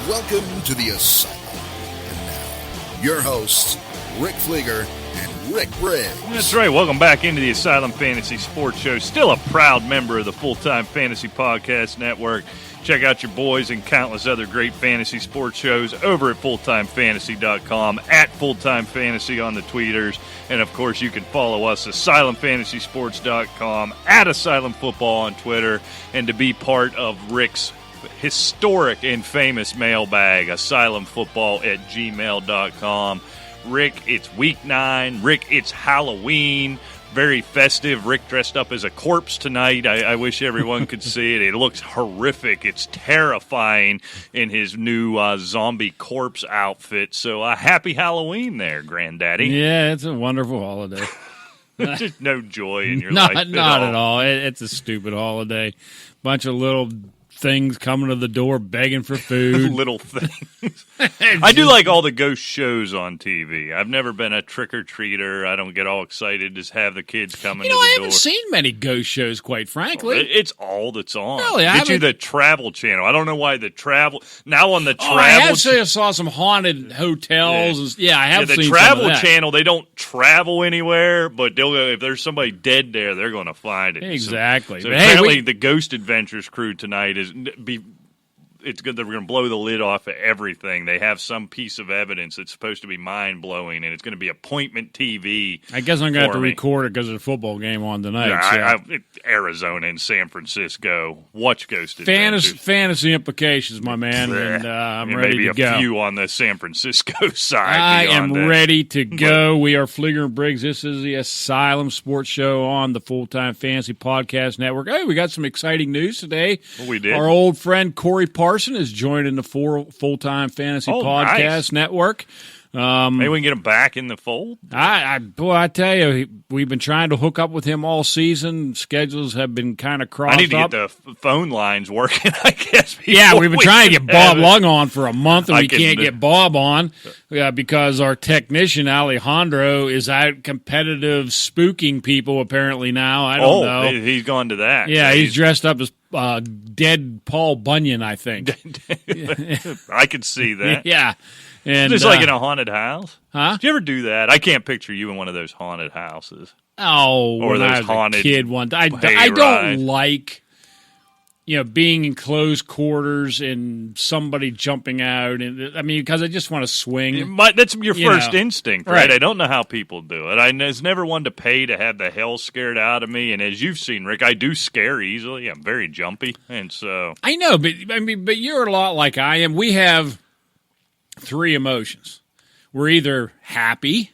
Welcome to the Asylum. And now, your hosts, Rick Fleeger and Rick Briggs. That's right. Welcome back into the Asylum Fantasy Sports Show. Still a proud member of the Full-Time Fantasy Podcast Network. Check out your boys and countless other great fantasy sports shows over at fulltimefantasy.com, at fulltimefantasy on the tweeters. And, of course, you can follow us, asylumfantasysports.com, at asylumfootball on Twitter, and to be part of Rick's historic and famous mailbag, asylumfootball@gmail.com. Rick, it's week 9. Rick, it's Halloween. Very festive. Rick dressed up as a corpse tonight. I wish everyone could see it. It looks horrific. It's terrifying in his new zombie corpse outfit. So happy Halloween there, Granddaddy. Yeah, it's a wonderful holiday. Just no joy in your life. Not at all. It's a stupid holiday. Bunch of little things coming to the door begging for food. Little things. I do like all the ghost shows on TV. I've never been a trick-or-treater. I don't get all excited to have the kids coming to the door. I haven't seen many ghost shows, quite frankly. It's all that's on. Really? Get you the Travel Channel. I don't know why the Travel... Now on the Travel... I saw some haunted hotels. I have seen the Travel Channel, they don't travel anywhere, but if there's somebody dead there, they're going to find it. Exactly. So apparently the Ghost Adventures crew tonight it's good that we're going to blow the lid off of everything. They have some piece of evidence that's supposed to be mind-blowing, and it's going to be appointment TV. I guess I'm going to have to record it because there's a football game on tonight. Arizona and San Francisco. Watch Ghost Adventures. Fantasy implications, my man, and I'm ready to go. Maybe a few on the San Francisco side. I am ready to go. We are Fleeger and Briggs. This is the Asylum Sports Show on the Full-Time Fantasy Podcast Network. Hey, we got some exciting news today. Well, we did. Our old friend Corey Parson is joining the Full-Time Fantasy Podcast Network. Maybe we can get him back in the fold. I tell you, we've been trying to hook up with him all season. Schedules have been kind of crossed up. I need to get the phone lines working, I guess. Yeah, we've been trying to get Bob Lung on for a month, and we can't get Bob on because our technician, Alejandro, is out competitive spooking people apparently now. I don't know. He's gone to that. Yeah, he's dressed up as dead Paul Bunyan, I think. I could see that. Yeah. And, just like in a haunted house? Huh? Did you ever do that? I can't picture you in one of those haunted houses. Oh, or when those I was haunted a kid one time. I don't like, being in close quarters and somebody jumping out. And because I just want to swing. That's your first instinct, right? Right. I don't know how people do it. I was never one to pay to have the hell scared out of me. And as you've seen, Rick, I do scare easily. I'm very jumpy. And so. I know, but you're a lot like I am. We have 3 emotions. We're either happy,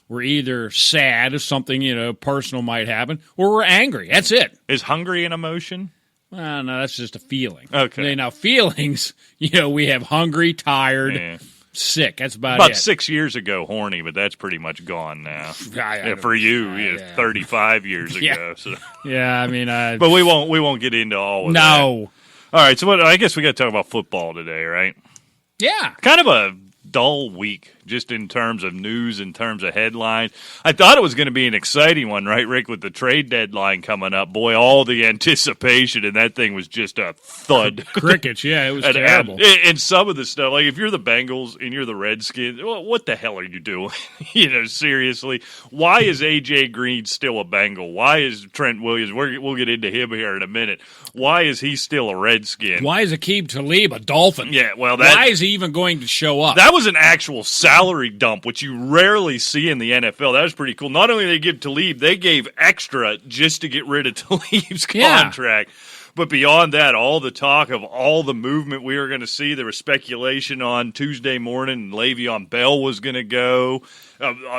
we're either sad if something, personal might happen, or we're angry. That's it. Is hungry an emotion? Well, no, that's just a feeling. Okay. Now, feelings, we have hungry, tired, sick. That's about it. About 6 years ago, horny, but that's pretty much gone now. For you, 35 years ago. So. Yeah, but we won't get into all of that. No. All right, so I guess we got to talk about football today, right? Yeah. Kind of a dull week, just in terms of news, in terms of headlines. I thought it was going to be an exciting one, right, Rick, with the trade deadline coming up. Boy, all the anticipation, and that thing was just a thud. Crickets, yeah, it was terrible. And some of the stuff, like if you're the Bengals and you're the Redskins, what the hell are you doing? Seriously. Why is A.J. Green still a Bengal? Why is Trent Williams, we'll get into him here in a minute, why is he still a Redskin? Why is Aqib Talib a Dolphin? Yeah, well, why is he even going to show up? That was an actual salary dump, which you rarely see in the NFL. That was pretty cool. Not only did they give Talib, they gave extra just to get rid of Talib's contract. But beyond that, all the talk of all the movement we were going to see, there was speculation on Tuesday morning Le'Veon Bell was going to go.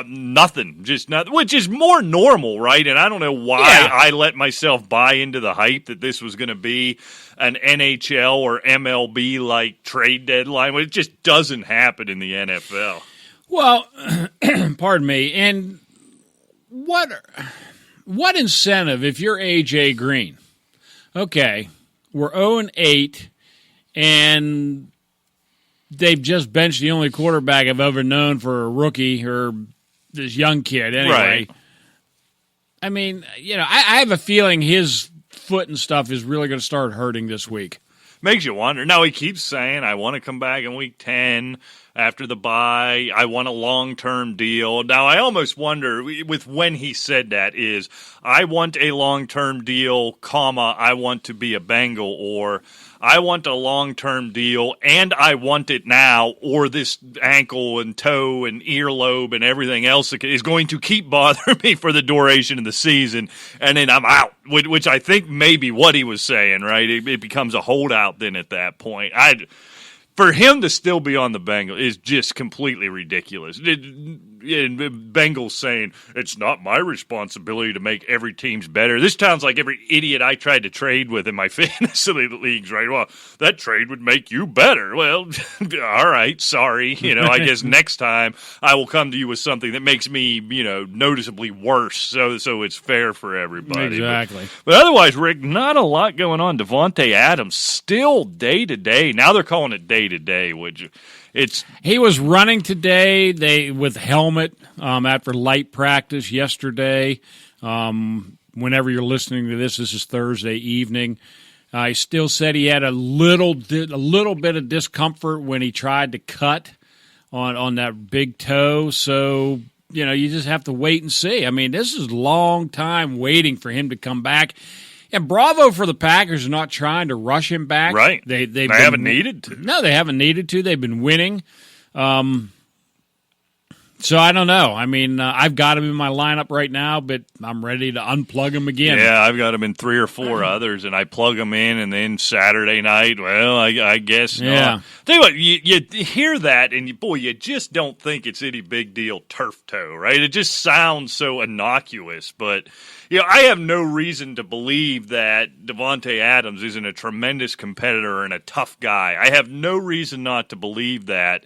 Nothing, just nothing, which is more normal, right? And I don't know why I let myself buy into the hype that this was going to be an NHL or MLB-like trade deadline. It just doesn't happen in the NFL. Well, pardon me. And what incentive if you're A.J. Green? Okay, we're 0-8, and they've just benched the only quarterback I've ever known for a rookie or this young kid anyway. Right. I have a feeling his foot and stuff is really going to start hurting this week. makes you wonder. Now, he keeps saying, I want to come back in week 10 after the bye. I want a long-term deal. Now, I almost wonder, with when he said that, is I want a long-term deal, comma, I want to be a Bengal, or I want a long-term deal and I want it now, or this ankle and toe and earlobe and everything else is going to keep bothering me for the duration of the season, and then I'm out, which I think may be what he was saying, right? It becomes a holdout then at that point. For him to still be on the Bengals is just completely ridiculous. Bengals saying, it's not my responsibility to make every team's better. This sounds like every idiot I tried to trade with in my fantasy leagues, right? Well, that trade would make you better. Well, all right, sorry. I guess next time I will come to you with something that makes me, noticeably worse, so it's fair for everybody. Exactly. But otherwise, Rick, not a lot going on. Devontae Adams still day-to-day. Now they're calling it day-to-day, which he was running today with helmet after light practice yesterday. Whenever you're listening to this is Thursday evening. He still said he had a little bit of discomfort when he tried to cut on that big toe. So, you just have to wait and see. I mean, this is a long time waiting for him to come back. And bravo for the Packers not trying to rush him back. Right. They haven't needed to. No, they haven't needed to. They've been winning. So I don't know. I mean, I've got him in my lineup right now, but I'm ready to unplug him again. Yeah, I've got him in 3 or 4 others, and I plug him in, and then Saturday night, well, I guess not. Yeah. Tell you what, you hear that, and you just don't think it's any big deal turf toe, right? It just sounds so innocuous, but I have no reason to believe that Devontae Adams isn't a tremendous competitor and a tough guy. I have no reason not to believe that.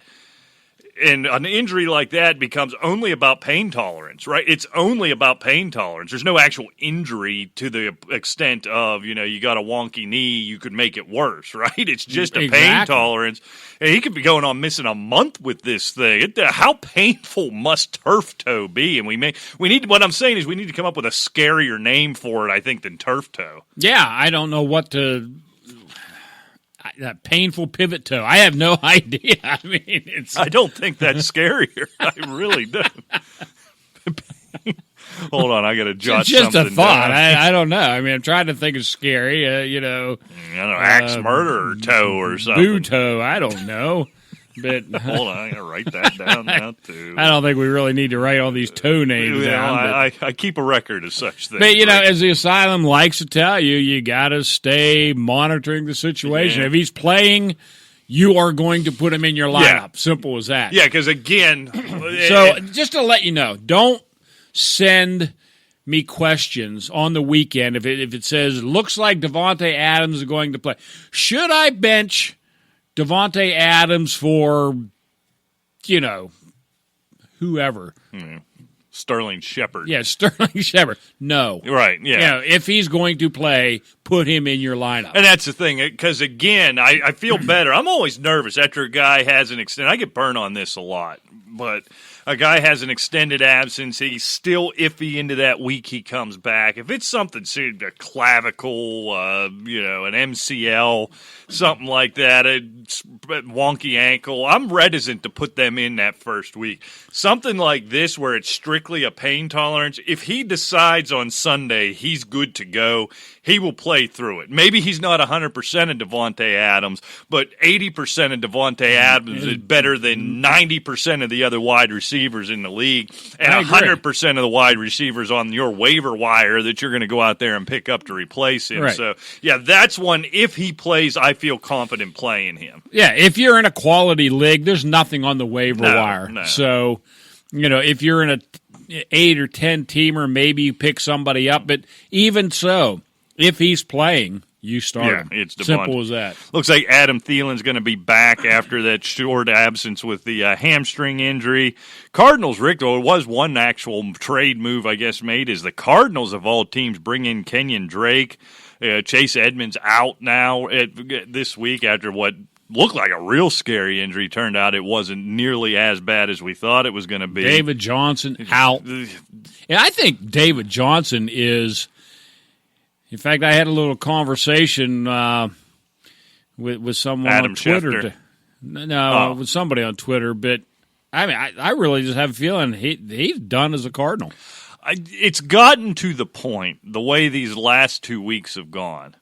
And an injury like that becomes only about pain tolerance, right? It's only about pain tolerance. There's no actual injury to the extent of, you got a wonky knee, you could make it worse, right? It's just a pain tolerance. And he could be going on missing a month with this thing. How painful must turf toe be? And we need, what I'm saying is we need to come up with a scarier name for it, I think, than turf toe. Yeah, I don't know what to... That painful pivot toe. I have no idea. I mean, I don't think that's scarier. I really don't. Hold on, I got to jot something down. It's just a thought. I don't know. I mean, I'm trying to think of scary. I don't know, axe murderer toe or something. Boo toe. I don't know. But hold on, I got to write that down now too. I don't think we really need to write all these toe names down. I keep a record of such things. But as the Asylum likes to tell you, you got to stay monitoring the situation. Yeah. If he's playing, you are going to put him in your lineup. Yeah. Simple as that. Yeah, because again, so just to let you know, don't send me questions on the weekend if it says looks like Devontae Adams is going to play. Should I bench Devontae Adams for, whoever. Sterling Shepard. Yeah, Sterling Shepard. No. Right, yeah. If he's going to play, put him in your lineup. And that's the thing, because, again, I feel better. I'm always nervous after a guy has an extended – I get burned on this a lot, but a guy has an extended absence. He's still iffy into that week he comes back. If it's something serious, a clavicle, an MCL, something like that, a wonky ankle, I'm reticent to put them in that first week. Something like this where it's strictly a pain tolerance, if he decides on Sunday he's good to go, he will play through it. Maybe he's not 100% of Devontae Adams, but 80% of Devontae Adams is better than 90% of the other wide receivers in the league, and 100% of the wide receivers on your waiver wire that you're going to go out there and pick up to replace him. Right. So, that's one. If he plays, I feel confident playing him. Yeah, if you're in a quality league, there's nothing on the waiver wire. No. So, if you're in a 8 or 10 teamer, maybe you pick somebody up, but even so, if he's playing, you start him. It's simple as that. Looks like Adam Thielen's going to be back after that short absence with the hamstring injury. Cardinals, Rick, though, it was one actual trade move, I guess, made, is the Cardinals, of all teams, bring in Kenyon Drake. Chase Edmonds out now this week after what looked like a real scary injury. Turned out it wasn't nearly as bad as we thought it was going to be. David Johnson out. And I think David Johnson is... In fact, I had a little conversation with someone Adam on Twitter. Schefter. With somebody on Twitter. But I mean, I really just have a feeling he's done as a Cardinal. It's gotten to the point, the way these last 2 weeks have gone,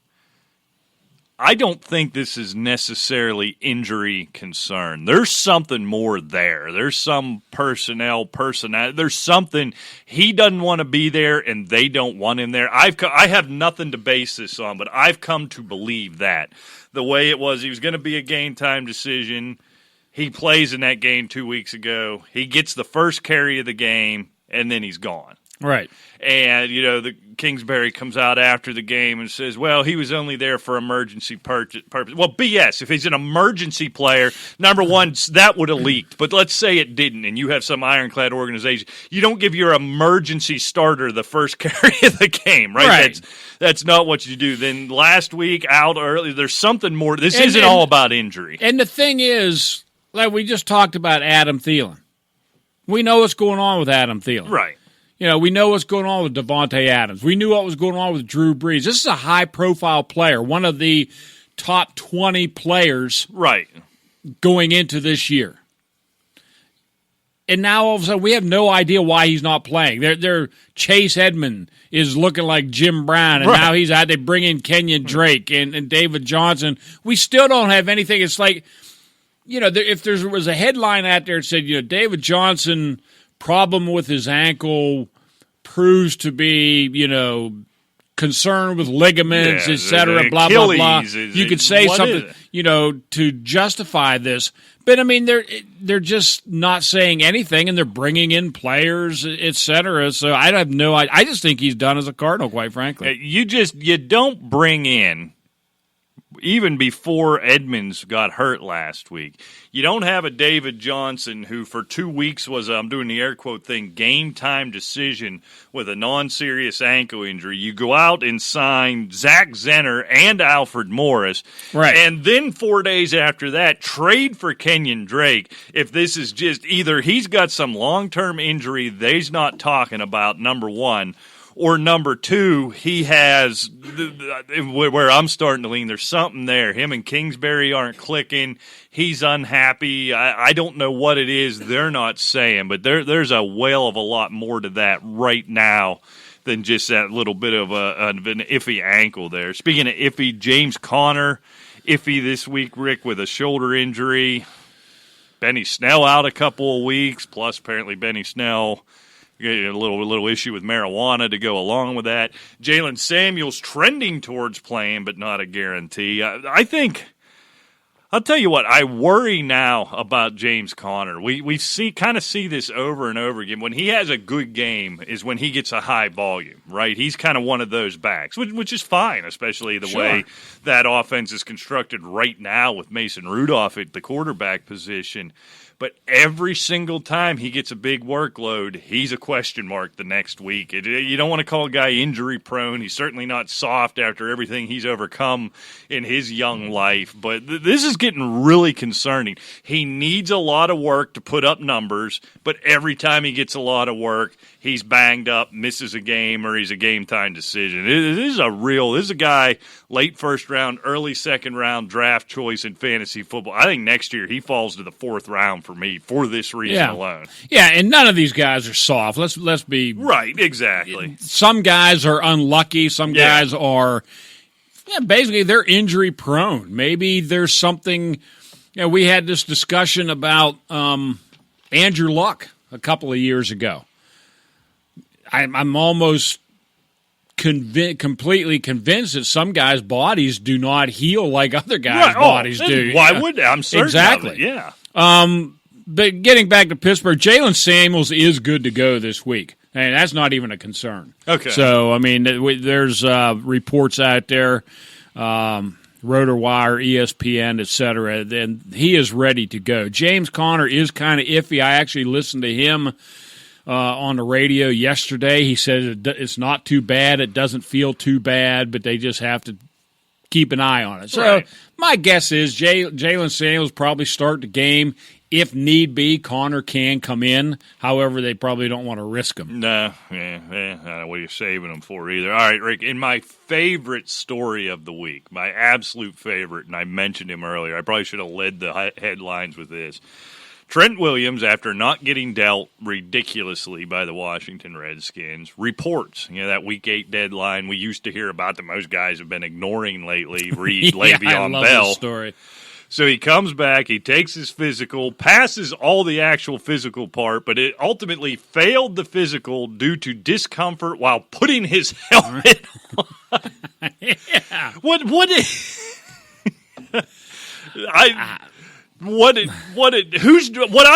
I don't think this is necessarily injury concern. There's something more there. There's some personnel. There's something he doesn't want to be there, and they don't want him there. I have nothing to base this on, but I've come to believe that. The way it was, he was going to be a game-time decision. He plays in that game 2 weeks ago. He gets the first carry of the game, and then he's gone. Right. And, the Kingsbury comes out after the game and says, well, he was only there for emergency purpose. Well, BS. If he's an emergency player, number one, that would have leaked. But let's say it didn't, and you have some ironclad organization. You don't give your emergency starter the first carry of the game, right? That's not what you do. Then last week, out early, there's something more. This isn't all about injury. And the thing is, like we just talked about Adam Theilen. We know what's going on with Adam Theilen. Right. We know what's going on with Devontae Adams. We knew what was going on with Drew Brees. This is a high-profile player, one of the top 20 players going into this year. And now, all of a sudden, we have no idea why he's not playing. They're Chase Edmond is looking like Jim Brown, and now he's out. They bring in Kenyon Drake and David Johnson. We still don't have anything. It's like, if there was a headline out there that said, David Johnson – problem with his ankle proves to be, concerned with ligaments, etc., blah, blah, blah. You could say something, to justify this. But, I mean, they're just not saying anything, and they're bringing in players, etc. So I have no idea. I just think he's done as a Cardinal, quite frankly. You don't bring in, even before Edmonds got hurt last week, you don't have a David Johnson who for 2 weeks was, I'm doing the air quote thing, game-time decision with a non-serious ankle injury. You go out and sign Zach Zenner and Alfred Morris, and then 4 days after that, trade for Kenyon Drake. If this is just either he's got some long-term injury they's not talking about, number one, or number two, he has, where I'm starting to lean, there's something there. Him and Kingsbury aren't clicking. He's unhappy. I don't know what it is they're not saying, but there's a whale of a lot more to that right now than just that little bit of an iffy ankle there. Speaking of iffy, James Conner, iffy this week, Rick, with a shoulder injury. Benny Snell out a couple of weeks, plus apparently Benny Snell a little issue with marijuana to go along with that. Jalen Samuels trending towards playing, but not a guarantee. I think, I'll tell you what, I worry now about James Conner. We kind of see this over and over again. When he has a good game is when he gets a high volume, right? He's kind of one of those backs, which is fine, especially the way that offense is constructed right now with Mason Rudolph at the quarterback position. But every single time he gets a big workload, he's a question mark the next week. You don't want to call a guy injury prone. He's certainly not soft after everything he's overcome in his young life. But this is getting really concerning. He needs a lot of work to put up numbers, but every time he gets a lot of work, he's banged up, misses a game, or he's a game-time decision. This is a guy, late first round, early second round draft choice in fantasy football. I think next year he falls to the fourth round for me for this reason alone. Yeah, and none of these guys are soft. Let's be right. Exactly. Some guys are unlucky. Some guys are basically they're injury prone. Maybe there's something. We had this discussion about Andrew Luck a couple of years ago. I'm almost completely convinced that some guys' bodies do not heal like other guys' bodies do. Why would they? I'm certain exactly. of it. Yeah. But getting back to Pittsburgh, Jalen Samuels is good to go this week. And that's not even a concern. Okay. So, I mean, there's reports out there, RotorWire, ESPN, et cetera, and he is ready to go. James Conner is kind of iffy. I actually listened to him on the radio yesterday. He said it's not too bad. It doesn't feel too bad, but they just have to keep an eye on it. So my guess is Jalen Samuels probably start the game. if need be, Connor can come in. However, they probably don't want to risk him. No, I don't know what you're saving him for either. All right, Rick, in my favorite story of the week, my absolute favorite, and I mentioned him earlier. I probably should have led the headlines with this. Trent Williams, after not getting dealt ridiculously by the Washington Redskins, reports, that Week 8 deadline we used to hear about that most guys have been ignoring lately, read Le'Veon I love Bell. this story. So he comes back, he takes his physical, passes all the actual physical part, but it ultimately failed the physical due to discomfort while putting his helmet on. Yeah. What I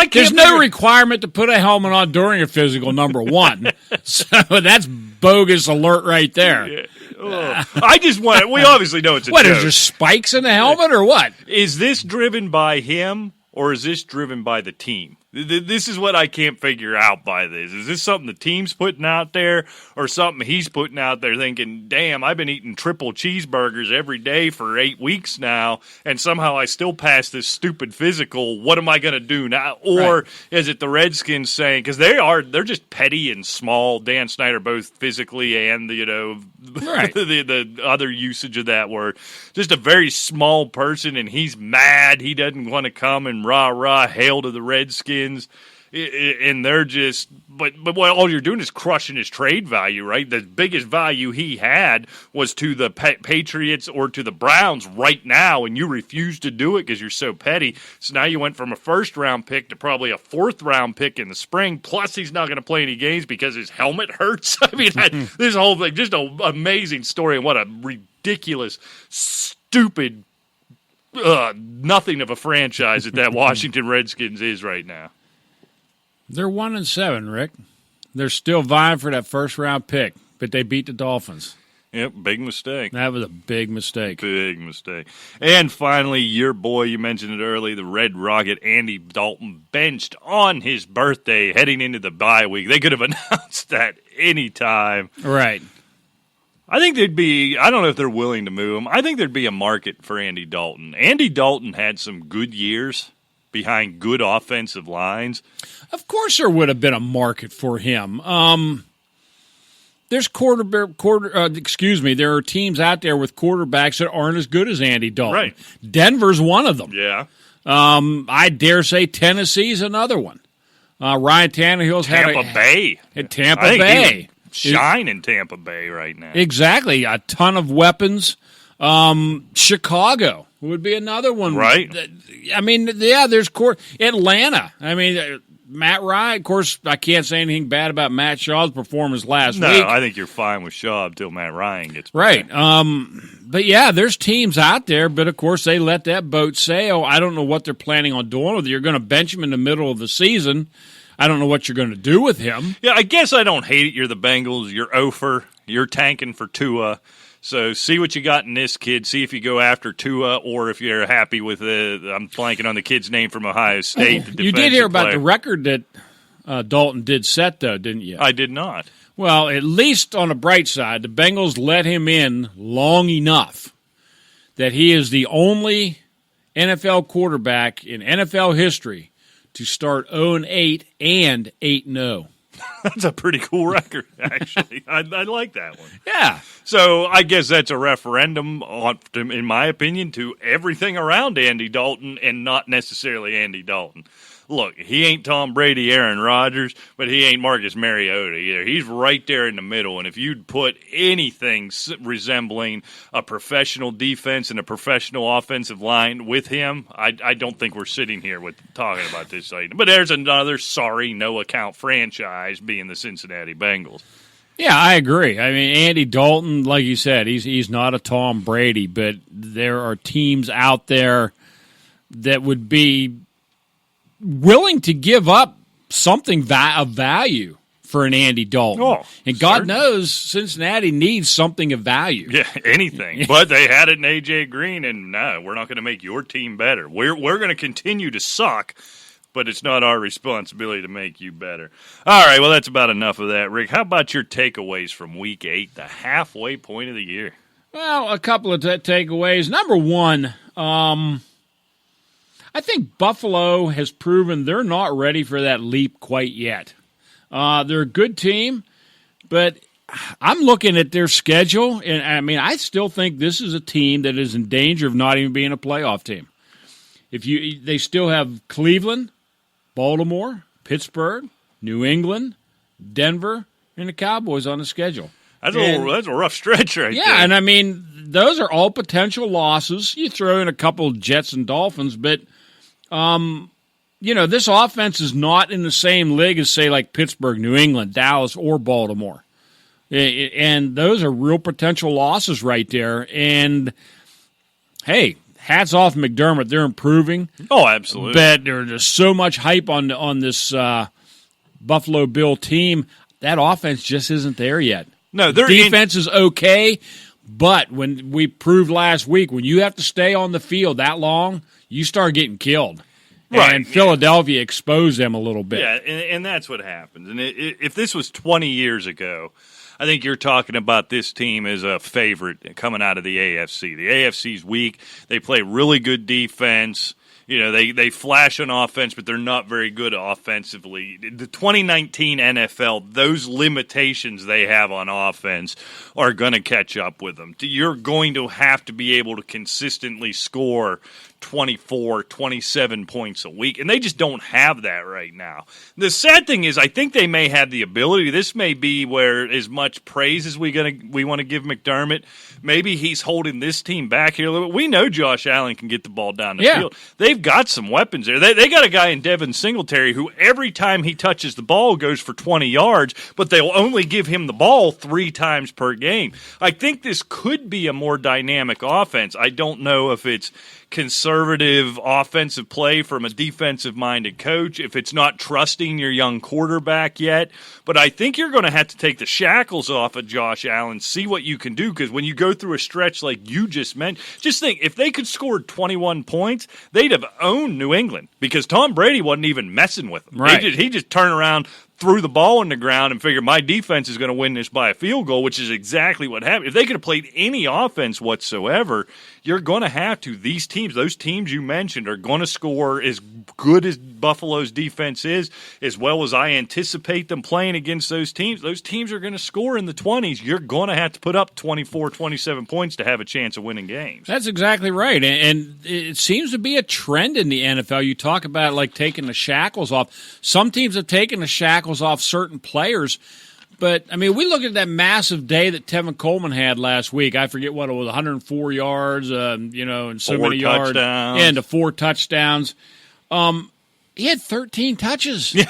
can't There's no figure- requirement to put a helmet on during a physical, number one. So that's bogus alert right there. Yeah. Oh. I just want. We obviously know it's a What, joke. is there spikes in the helmet or what? Is this driven by him or is this driven by the team? This is what I can't figure out by this. Is this something the team's putting out there or something he's putting out there thinking, damn, I've been eating triple cheeseburgers every day for 8 weeks now, and somehow I still pass this stupid physical. What am I going to do now? Or is it the Redskins saying, because they're just petty and small, Dan Snyder, both physically and, the other usage of that word. Just a very small person, and he's mad. He doesn't want to come and rah-rah, hail to the Redskins. And they're just, but what all you're doing is crushing his trade value, right? The biggest value he had was to the Patriots or to the Browns right now, and you refuse to do it because you're so petty. So now you went from a first-round pick to probably a fourth-round pick in the spring, plus he's not going to play any games because his helmet hurts. I mean, this whole thing, just an amazing story, and what a ridiculous, stupid nothing of a franchise that Washington Redskins is right now. They're 1-7, Rick. They're still vying for that first-round pick, but they beat the Dolphins. Yep, big mistake. That was a big mistake. Big mistake. And finally, your boy, you mentioned it early, the Red Rocket, Andy Dalton, benched on his birthday heading into the bye week. They could have announced that any time. Right. I think I don't know if they're willing to move him. I think there'd be a market for Andy Dalton. Andy Dalton had some good years behind good offensive lines. Of course there would have been a market for him. There are teams out there with quarterbacks that aren't as good as Andy Dalton. Right. Denver's one of them. Yeah. I dare say Tennessee's another one. Ryan Tannehill's Tampa Bay. At Tampa Bay. Shine in Tampa Bay right now. Exactly. A ton of weapons. Chicago would be another one. Right. I mean, yeah, there's Atlanta. I mean, Matt Ryan, of course, I can't say anything bad about Matt Shaw's performance last week. No, I think you're fine with Shaw until Matt Ryan gets back. Right. But, yeah, there's teams out there, but, of course, they let that boat sail. I don't know what they're planning on doing with it. You're going to bench him in the middle of the season. I don't know what you're going to do with him. Yeah, I guess I don't hate it. You're the Bengals. You're over. You're tanking for Tua. So see what you got in this kid. See if you go after Tua or if you're happy with I'm blanking on the kid's name from Ohio State. You did hear about the record that Dalton did set, though, didn't you? I did not. Well, at least on the bright side, the Bengals let him in long enough that he is the only NFL quarterback in NFL history to start 0-8 and 8-0. That's a pretty cool record, actually. I like that one. Yeah. So I guess that's a referendum, in my opinion, to everything around Andy Dalton and not necessarily Andy Dalton. Look, he ain't Tom Brady, Aaron Rodgers, but he ain't Marcus Mariota either. He's right there in the middle, and if you'd put anything resembling a professional defense and a professional offensive line with him, I don't think we're sitting here talking about this. But there's another sorry, no-account franchise being the Cincinnati Bengals. Yeah, I agree. I mean, Andy Dalton, like you said, he's not a Tom Brady, but there are teams out there that would be willing to give up something of value for an Andy Dalton. Oh, and God knows Cincinnati needs something of value. Yeah, anything. But they had it in A.J. Green, and no, we're not going to make your team better. We're going to continue to suck, but it's not our responsibility to make you better. All right, well, that's about enough of that, Rick. How about your takeaways from Week 8, the halfway point of the year? Well, a couple of takeaways. Number one, I think Buffalo has proven they're not ready for that leap quite yet. They're a good team, but I'm looking at their schedule, and I still think this is a team that is in danger of not even being a playoff team. They still have Cleveland, Baltimore, Pittsburgh, New England, Denver, and the Cowboys on the schedule. That's a rough stretch right there. Yeah, and those are all potential losses. You throw in a couple Jets and Dolphins, but this offense is not in the same league as, say, like Pittsburgh, New England, Dallas, or Baltimore. And those are real potential losses right there. And, hey, hats off McDermott. They're improving. Oh, absolutely. But there's so much hype on this Buffalo Bill team. That offense just isn't there yet. No, their defense is okay, but when we proved last week, when you have to stay on the field that long, you start getting killed. Right. And Philadelphia exposed them a little bit. Yeah, and that's what happens. And if this was 20 years ago, I think you're talking about this team as a favorite coming out of the AFC. The AFC's weak. They play really good defense. They flash on offense, but they're not very good offensively. The 2019 NFL, those limitations they have on offense are going to catch up with them. You're going to have to be able to consistently score 24, 27 points a week, and they just don't have that right now. The sad thing is I think they may have the ability. This may be where as much praise as we want to give McDermott, maybe he's holding this team back here a little bit. We know Josh Allen can get the ball down the field. They've got some weapons there. They got a guy in Devin Singletary who every time he touches the ball goes for 20 yards, but they'll only give him the ball 3 times per game. I think this could be a more dynamic offense. I don't know if it's conservative offensive play from a defensive-minded coach, if it's not trusting your young quarterback yet. But I think you're going to have to take the shackles off of Josh Allen, see what you can do, because when you go through a stretch like you just mentioned, just think, if they could score 21 points, they'd have owned New England, because Tom Brady wasn't even messing with them. Right. He just turned around, threw the ball on the ground, and figured my defense is going to win this by a field goal, which is exactly what happened. If they could have played any offense whatsoever, you're going to have to. Those teams you mentioned are going to score as good as Buffalo's defense is, as well as I anticipate them playing against those teams. Those teams are going to score in the 20s. You're going to have to put up 24, 27 points to have a chance of winning games. That's exactly right. And it seems to be a trend in the NFL. You talk about like taking the shackles off. Some teams have taken the shackles off certain players. But, we look at that massive day that Tevin Coleman had last week. I forget what it was, 104 yards, and so many yards. And the 4 touchdowns. He had 13 touches. Yeah.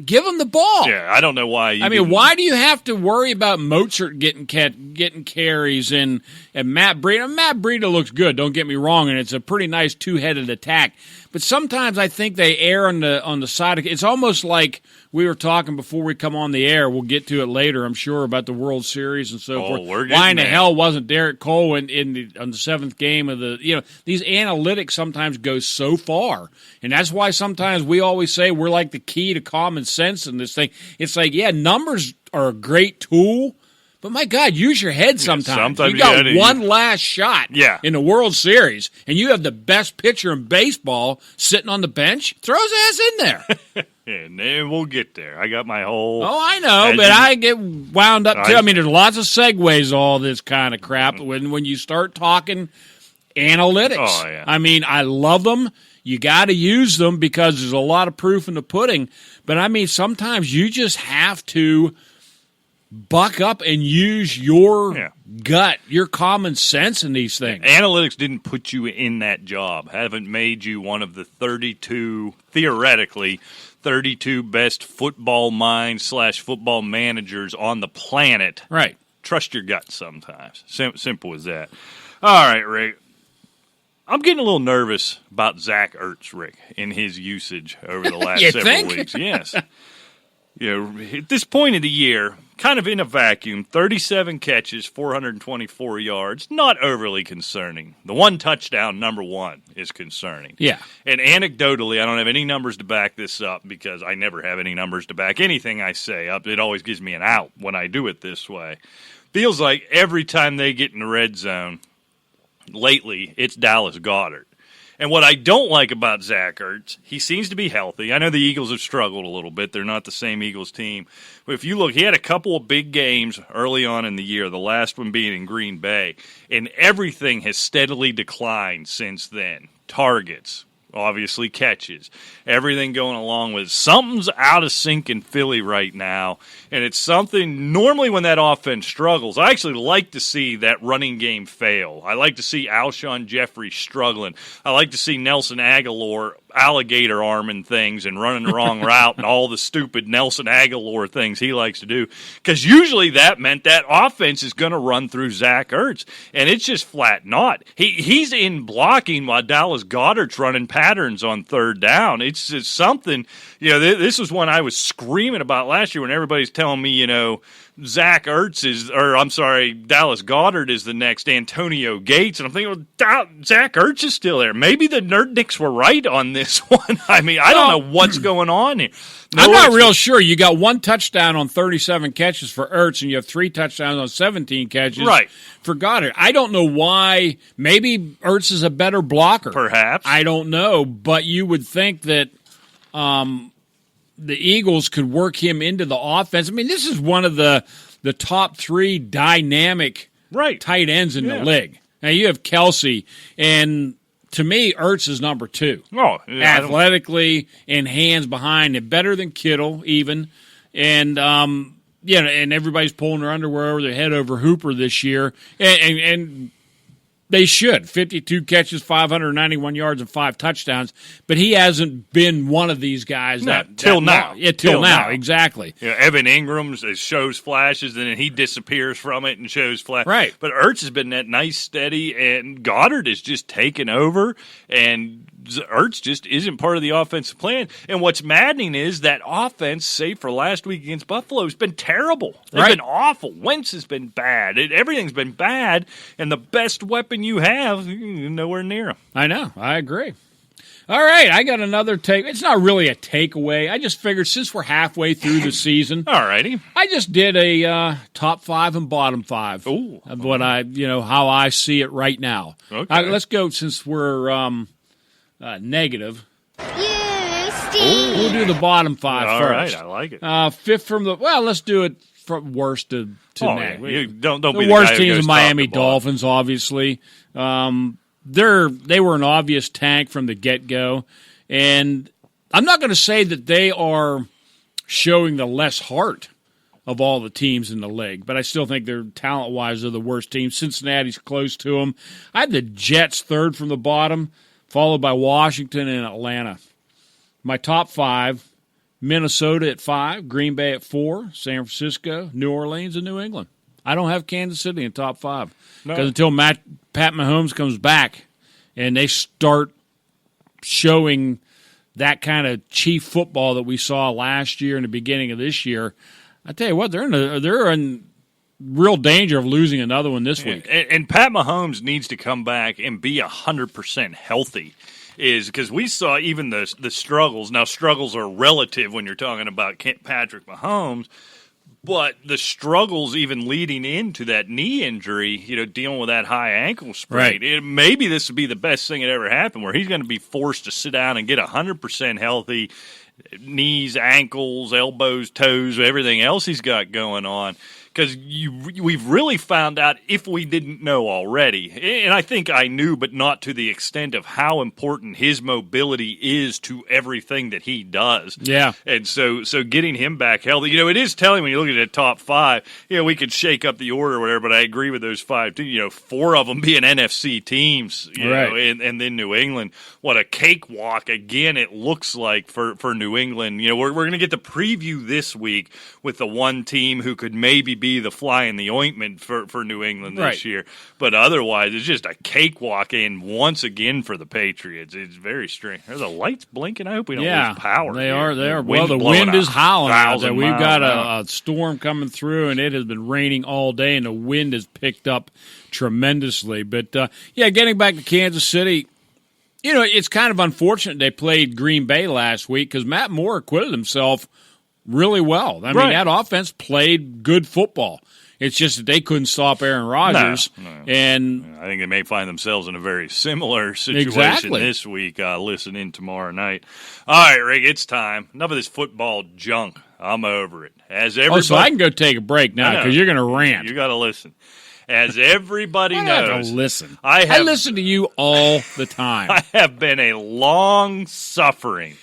Give him the ball. Yeah, I don't know why. Why do you have to worry about Mozart getting carries and Matt Breida? Matt Breida looks good, don't get me wrong, and it's a pretty nice 2-headed attack. But sometimes I think they err on the side of – it's almost like we were talking before we come on the air. We'll get to it later, I'm sure, about the World Series and so forth. Why in the hell wasn't Derek Cole on the 7th game of the – these analytics sometimes go so far. And that's why sometimes we always say we're like the key to common sense in this thing. It's like, numbers are a great tool, but my God, use your head sometimes. You got one last shot in the World Series, and you have the best pitcher in baseball sitting on the bench. Throw his ass in there. And then we'll get there. I got my whole... Oh, I know, but I get wound up, too. There's lots of segues to all this kind of crap when you start talking analytics. Oh, yeah. I love them. You got to use them because there's a lot of proof in the pudding. But, sometimes you just have to buck up and use your gut, your common sense in these things. Analytics didn't put you in that job, haven't made you one of the 32, theoretically, 32 best football minds / football managers on the planet. Right. Trust your gut sometimes. Simple as that. All right, Rick. I'm getting a little nervous about Zach Ertz, Rick, in his usage over the last several weeks. Yes. At this point of the year, kind of in a vacuum, 37 catches, 424 yards, not overly concerning. The 1 touchdown, number 1, is concerning. Yeah. And anecdotally, I don't have any numbers to back this up because I never have any numbers to back anything I say up. It always gives me an out when I do it this way. Feels like every time they get in the red zone, lately, it's Dallas Goedert. And what I don't like about Zach Ertz, he seems to be healthy. I know the Eagles have struggled a little bit. They're not the same Eagles team. But if you look, he had a couple of big games early on in the year, the last one being in Green Bay, and everything has steadily declined since then. Targets, obviously catches, everything going along with it. Something's out of sync in Philly right now, and it's something normally when that offense struggles, I actually like to see that running game fail. I like to see Alshon Jeffrey struggling. I like to see Nelson Aguilar alligator arming things and running the wrong route and all the stupid Nelson Aguilar things he likes to do, because usually that meant that offense is going to run through Zach Ertz, and it's just flat not. He's in blocking while Dallas Goedert's running patterns on third down. It's just something, this was one I was screaming about last year when everybody's telling me, Zach Ertz Dallas Goedert is the next Antonio Gates. And I'm thinking, well, Zach Ertz is still there. Maybe the Nerdnicks were right on this one. I mean, I don't know what's going on here. I'm not real sure. You got 1 touchdown on 37 catches for Ertz, and you have 3 touchdowns on 17 catches for Goddard. I don't know why. Maybe Ertz is a better blocker. Perhaps. I don't know, but you would think that the Eagles could work him into the offense. I mean, this is one of the top 3 dynamic tight ends in the league. Now, you have Kelsey, and to me, Ertz is number 2. Oh, yeah, athletically and hands behind it, better than Kittle even. And, and everybody's pulling their underwear over their head over Hooper this year. And they should. 52 catches, 591 yards, and 5 touchdowns. But he hasn't been one of these guys till now. Till now, exactly. Evan Ingram shows flashes, and then he disappears from it and shows flashes. Right. But Ertz has been that nice, steady, and Goddard is just taken over, and Ertz just isn't part of the offensive plan. And what's maddening is that offense, save for last week against Buffalo, has been terrible. They've been awful. Wentz has been bad. Everything's been bad, and the best weapon you have, nowhere near him. I know. I agree. All right, I got another take. It's not really a takeaway. I just figured since we're halfway through the season, all righty, I just did a top 5 and bottom 5 of what how I see it right now. Okay, let's go since we're negative. We'll do the bottom 5 all first. All right, I like it. 5th from let's do it from worst to negative. Don't the be worst the guy teams who are goes Miami top to bottom. Dolphins, obviously. They were an obvious tank from the get-go, and I'm not going to say that they are showing the less heart of all the teams in the league, but I still think they're talent-wise they're the worst team. Cincinnati's close to them. I had the Jets 3rd from the bottom, followed by Washington and Atlanta. My top 5, Minnesota at 5, Green Bay at 4, San Francisco, New Orleans, and New England. I don't have Kansas City in top 5 because until Pat Mahomes comes back and they start showing that kind of chief football that we saw last year and the beginning of this year, I tell you what, they're in real danger of losing another one this week. And Pat Mahomes needs to come back and be 100% healthy. Is because we saw even the struggles. Now, struggles are relative when you're talking about Patrick Mahomes, but the struggles even leading into that knee injury, dealing with that high ankle sprain, maybe this would be the best thing that ever happened, where he's going to be forced to sit down and get 100% healthy, knees, ankles, elbows, toes, everything else he's got going on. Because we've really found out, if we didn't know already, and I think I knew, but not to the extent of how important his mobility is to everything that he does. Yeah. And so getting him back healthy, it is telling when you look at the top 5, we could shake up the order or whatever, but I agree with those 5 too. 4 of them being NFC teams, and then New England. What a cakewalk, again, it looks like for New England. We're going to get the preview this week with the one team who could maybe be the fly in the ointment for New England this year. But otherwise, it's just a cakewalk in once again for the Patriots. It's very strange. Are the lights blinking? I hope we don't lose power. They are. Well, the wind is howling out there. We've got a storm coming through, and it has been raining all day, and the wind has picked up tremendously. But, getting back to Kansas City, it's kind of unfortunate they played Green Bay last week because Matt Moore acquitted himself really well. I mean, that offense played good football. It's just that they couldn't stop Aaron Rodgers. No. And I think they may find themselves in a very similar situation this week, listening tomorrow night. All right, Rick, it's time. Enough of this football junk. I'm over it. So I can go take a break now because you're going to rant. You got to listen. As everybody knows. I have to listen. I listen to you all the time. I have been a long-suffering,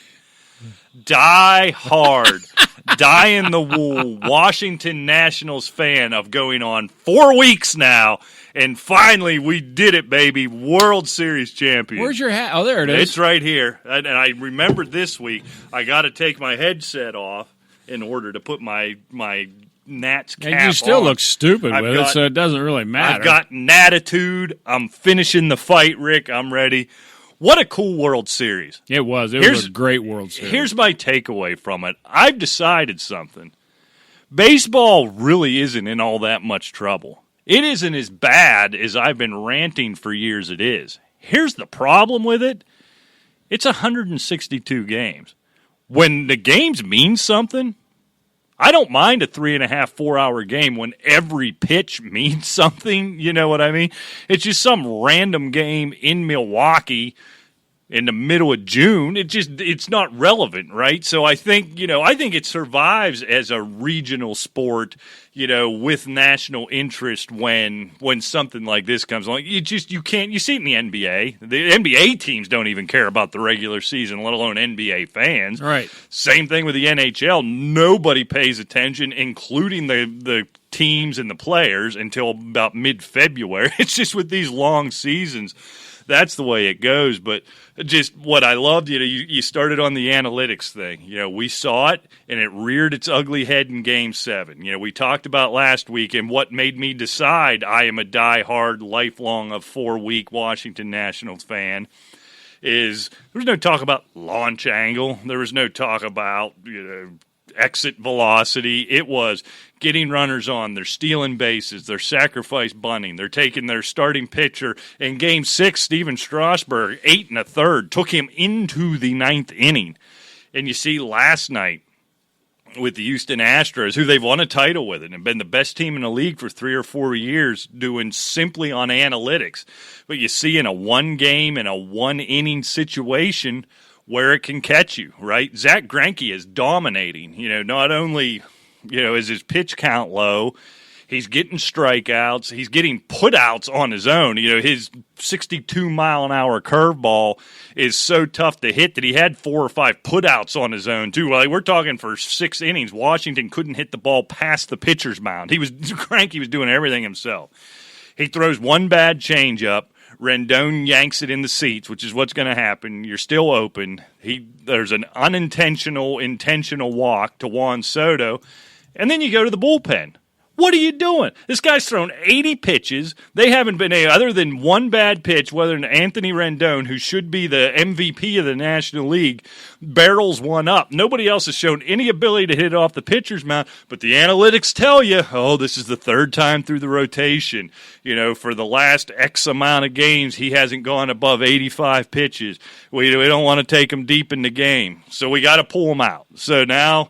die-hard, die-in-the-wool Washington Nationals fan of going on 4 weeks now, and finally we did it, baby. World Series champion. Where's your hat? Oh, there it is. It's right here. And I remembered this week I got to take my headset off in order to put my Nats cap and you still on. look stupid with it, so it doesn't really matter. I've got an attitude. I'm finishing the fight, Rick. I'm ready. What a cool World Series. It was. It was a great World Series. Here's my takeaway from it. I've decided something. Baseball really isn't in all that much trouble. It isn't as bad as I've been ranting for years it is. Here's the problem with it. It's 162 games. When the games mean something, I don't mind a 3.5, 4 hour game when every pitch means something. You know what I mean? It's just some random game in Milwaukee in the middle of June. It's not relevant, right? So I think it survives as a regional sport, with national interest when something like this comes along. You see it in the NBA. The NBA teams don't even care about the regular season, let alone NBA fans. Right. Same thing with the NHL. Nobody pays attention, including the teams and the players, until about mid-February. It's just with these long seasons, that's the way it goes. But just what I loved, you started on the analytics thing. We saw it, and it reared its ugly head in Game 7. We talked about last week, and what made me decide I am a die-hard, lifelong, 4-week Washington Nationals fan is there was no talk about launch angle. There was no talk about exit velocity. It was getting runners on. They're stealing bases. They're sacrifice bunting. They're taking their starting pitcher. In Game 6, Steven Strasburg, 8 1/3, took him into the 9th inning. And you see last night with the Houston Astros, who they've won a title with it and been the best team in the league for 3 or 4 years, doing simply on analytics. But you see in a one-game and a one-inning situation where it can catch you, right? Zach Greinke is dominating. Not only, is his pitch count low, he's getting strikeouts, he's getting putouts on his own. His 62-mile-an-hour curveball is so tough to hit that he had 4 or 5 putouts on his own, too. Like, we're talking for 6 innings, Washington couldn't hit the ball past the pitcher's mound. Greinke was doing everything himself. He throws one bad changeup. Rendon yanks it in the seats, which is what's going to happen. You're still open. There's an intentional walk to Juan Soto, and then you go to the bullpen. What are you doing? This guy's thrown 80 pitches. They haven't been other than one bad pitch, whether an Anthony Rendon, who should be the MVP of the National League, barrels one up. Nobody else has shown any ability to hit it off the pitcher's mound, but the analytics tell you, this is the 3rd time through the rotation. For the last X amount of games, he hasn't gone above 85 pitches. We don't want to take him deep in the game, so we got to pull him out. So now,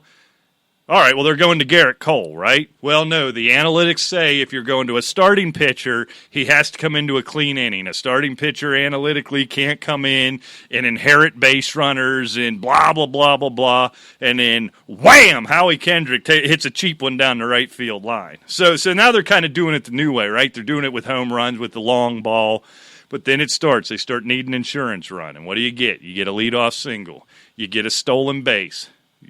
all right, well, they're going to Garrett Cole, right? Well, no, the analytics say if you're going to a starting pitcher, he has to come into a clean inning. A starting pitcher analytically can't come in and inherit base runners and blah, blah, blah, blah, blah. And then, wham, Howie Kendrick hits a cheap one down the right field line. So now they're kind of doing it the new way, right? They're doing it with home runs, with the long ball. But then it starts. They start needing insurance run. And what do? You get a leadoff single. You get a stolen base.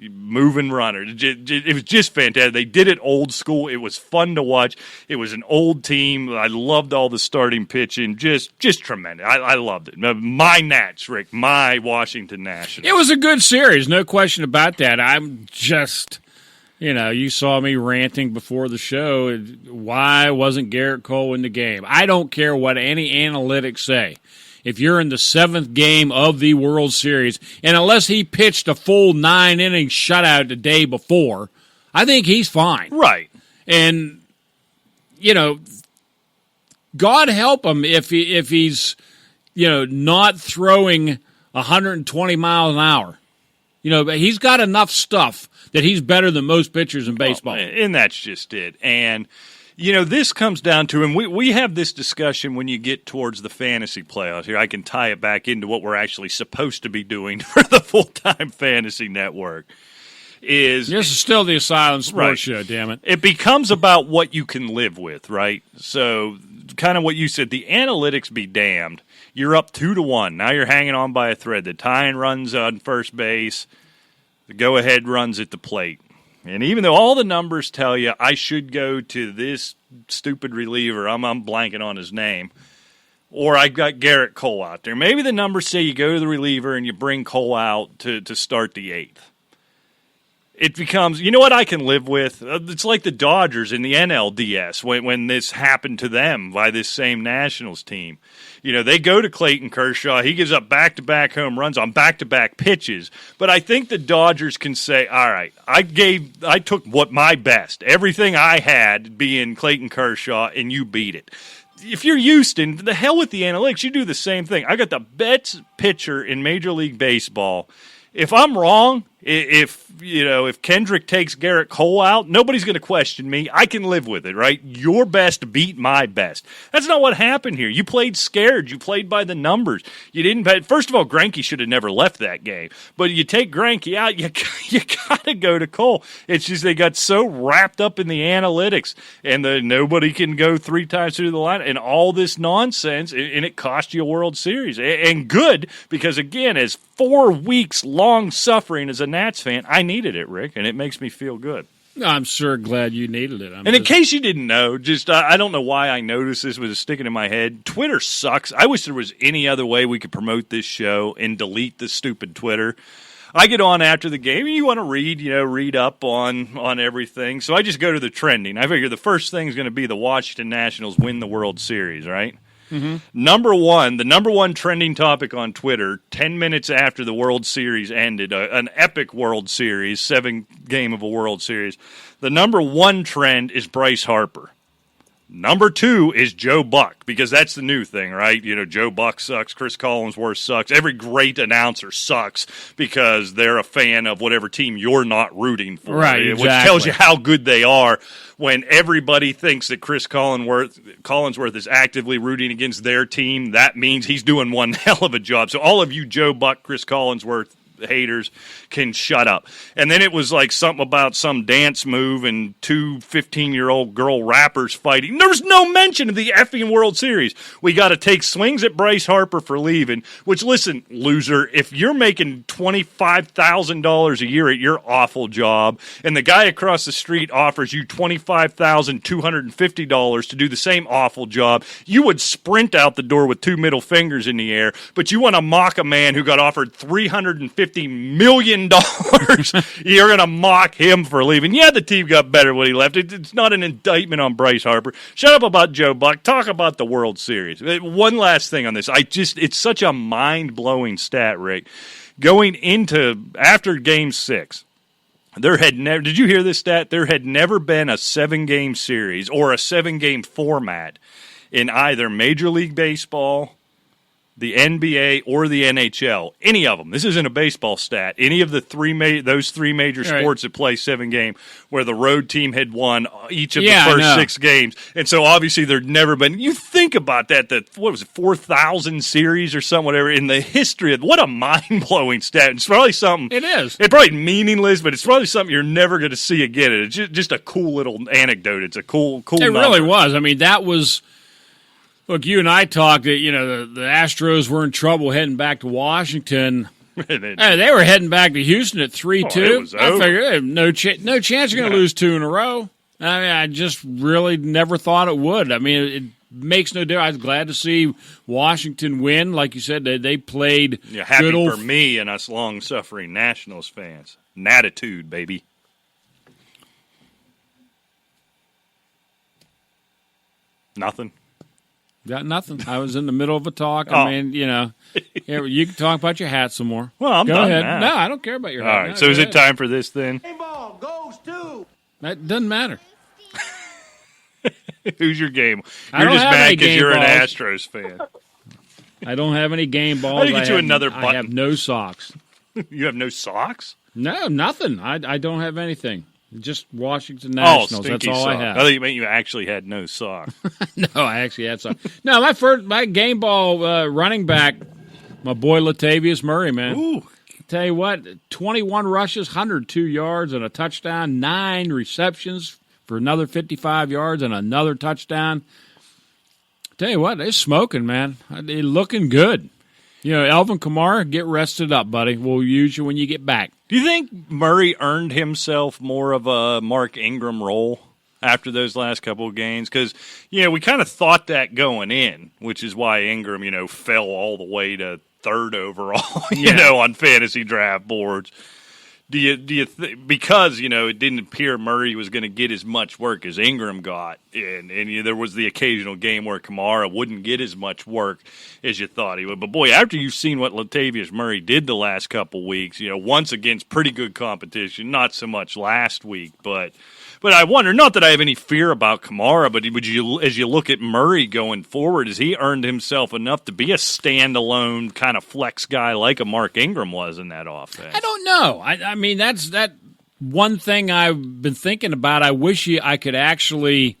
Moving runner. It was just fantastic. They did it old school. It was fun to watch. It was an old team. I loved all the starting pitching. Just tremendous. I loved it. My Nats, Rick. My Washington Nationals. It was a good series. No question about that. I'm just, you saw me ranting before the show. Why wasn't Garrett Cole in the game? I don't care what any analytics say. If you're in the 7th game of the World Series, and unless he pitched a full 9-inning shutout the day before, I think he's fine. Right. And, God help him if he's, not throwing 120 miles an hour. But he's got enough stuff that he's better than most pitchers in baseball. And that's just it. And, this comes down to, and we have this discussion when you get towards the fantasy playoffs. Here, I can tie it back into what we're actually supposed to be doing for the full-time fantasy network. This is still the Asylum Sports Show, damn it. It becomes about what you can live with, right? So kind of what you said, the analytics be damned. You're up 2-1. Now you're hanging on by a thread. The tying runs on first base. The go-ahead runs at the plate. And even though all the numbers tell you I should go to this stupid reliever, I'm blanking on his name, or I got Garrett Cole out there. Maybe the numbers say you go to the reliever and you bring Cole out to start the eighth. It becomes, you know what I can live with? It's like the Dodgers in the NLDS when this happened to them by this same Nationals team. They go to Clayton Kershaw. He gives up back-to-back home runs on back-to-back pitches. But I think the Dodgers can say, all right, I took my best, everything I had being Clayton Kershaw, and you beat it. If you're Houston, the hell with the analytics. You do the same thing. I got the best pitcher in Major League Baseball. If I'm wrong, if Kendrick takes Garrett Cole out, nobody's going to question me. I can live with it, right? Your best beat my best. That's not what happened here. You played scared. You played by the numbers. You didn't. First of all, Greinke should have never left that game. But you take Greinke out, you got to go to Cole. It's just they got so wrapped up in the analytics and nobody can go 3 times through the line and all this nonsense, and it cost you a World Series. And good, because again, as 4 weeks long suffering as a Nats fan, I needed it, Rick, and it makes me feel good. I'm sure glad you needed it. In case you didn't know, I don't know why I noticed this was sticking in my head. Twitter sucks. I wish there was any other way we could promote this show and delete the stupid Twitter. I get on after the game, and you want to read up on everything. So I just go to the trending. I figure the first thing is going to be the Washington Nationals win the World Series, right? Mm-hmm. The number one trending topic on Twitter, 10 minutes after the World Series ended, an epic World Series, 7-game of a World Series. The number one trend is Bryce Harper. Number 2 is Joe Buck, because that's the new thing, right? Joe Buck sucks, Chris Collinsworth sucks. Every great announcer sucks because they're a fan of whatever team you're not rooting for. Right, exactly. Which tells you how good they are when everybody thinks that Chris Collinsworth is actively rooting against their team. That means he's doing one hell of a job. So all of you Joe Buck, Chris Collinsworth haters can shut up. And then it was like something about some dance move and 2 15-year-old girl rappers fighting. There's no mention of the effing World Series. We got to take swings at Bryce Harper for leaving, which, listen, loser, if you're making $25,000 a year at your awful job and the guy across the street offers you $25,250 to do the same awful job, you would sprint out the door with 2 middle fingers in the air, but you want to mock a man who got offered $350 million. You're going to mock him for leaving. Yeah, the team got better when he left. It's not an indictment on Bryce Harper. Shut up about Joe Buck. Talk about the World Series. One last thing on this. It's such a mind-blowing stat, Rick. Going into after Game 6, there had never. Did you hear this stat? There had never been a 7-game series or a 7-game format in either Major League Baseball, the NBA, or the NHL. Any of them. This isn't a baseball stat. Any of the those three major sports that play 7-game, where the road team had won each of the first 6 games. And so obviously there'd never been. You think about that. What was it, 4,000 series or something, whatever, in the history of. What a mind blowing stat. It's probably something. It is. It's probably meaningless, but it's probably something you're never going to see again. It's just a cool little anecdote. It's a cool. It number. Really was. I mean, that was. Look, you and I talked that, the Astros were in trouble heading back to Washington. They were heading back to Houston at 3-2. I figured no chance you're going to lose 2 in a row. I mean, I just really never thought it would. I mean, it makes no difference. I was glad to see Washington win. Like you said, they played happy for me and us long-suffering Nationals fans. Natitude, baby. Nothing. Got nothing. I was in the middle of a talk. I mean, you can talk about your hat some more. Well, I'm Go done ahead. now. No, I don't care about your hat. All right, so is it time for this then? Game ball goes to. That doesn't matter. Who's your game? I You're don't just have mad any because game you're an balls. Astros fan. I don't have any game balls. How do you get you another I button? have no socks. You have no socks? No, nothing. I don't have anything. Just Washington Nationals. That's all sock. I have. I thought you meant you actually had no sock. No, I actually had some. No, my game ball running back, my boy Latavius Murray, man. Ooh. Tell you what, 21 rushes, 102 yards, and a touchdown, 9 receptions for another 55 yards and another touchdown. Tell you what, they're smoking, man. They're looking good. You know, Alvin Kamara, get rested up, buddy. We'll use you when you get back. Do you think Murray earned himself more of a Mark Ingram role after those last couple of games? Because, we kind of thought that going in, which is why Ingram, fell all the way to third overall, on fantasy draft boards. Because it didn't appear Murray was going to get as much work as Ingram got, and there was the occasional game where Kamara wouldn't get as much work as you thought he would. But boy, after you've seen what Latavius Murray did the last couple weeks, once against pretty good competition, not so much last week, but I wonder, not that I have any fear about Kamara, but as you look at Murray going forward, has he earned himself enough to be a standalone kind of flex guy like a Mark Ingram was in that offense? I don't know. I mean, that's one thing I've been thinking about. I wish I could actually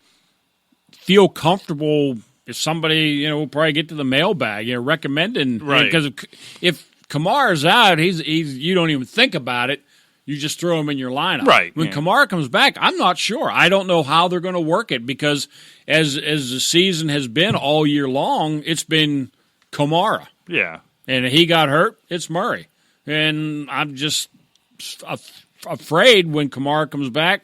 feel comfortable if somebody, will probably get to the mailbag, recommending. Right. Because if Kamara's out, he's you don't even think about it. You just throw him in your lineup. Right. When Kamara comes back, I'm not sure. I don't know how they're going to work it because as the season has been all year long, it's been Kamara. Yeah. And he got hurt, it's Murray. And I'm just afraid when Kamara comes back,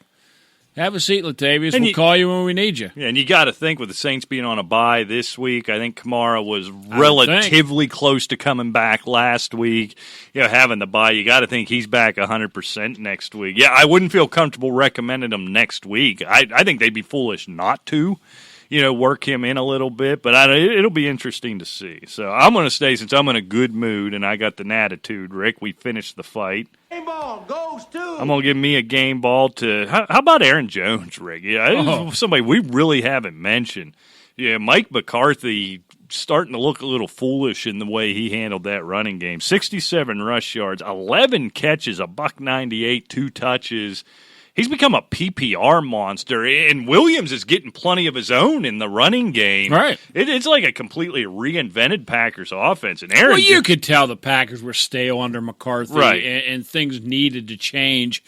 have a seat, Latavius. We'll call you when we need you. Yeah, and you got to think with the Saints being on a bye this week, I think Kamara was relatively close to coming back last week. Having the bye, you got to think he's back 100% next week. Yeah, I wouldn't feel comfortable recommending him next week. I think they'd be foolish not to, work him in a little bit, but it'll be interesting to see. So I'm going to stay since I'm in a good mood and I got the attitude, Rick. We finished the fight. Game ball goes to. I'm going to give me a game ball to – how about Aaron Jones, Rick? Yeah, somebody we really haven't mentioned. Yeah, Mike McCarthy starting to look a little foolish in the way he handled that running game. 67 rush yards, 11 catches, $198, 2 touches. He's become a PPR monster, and Williams is getting plenty of his own in the running game. Right. It's like a completely reinvented Packers offense. And Aaron, you could tell the Packers were stale under McCarthy, right, and things needed to change.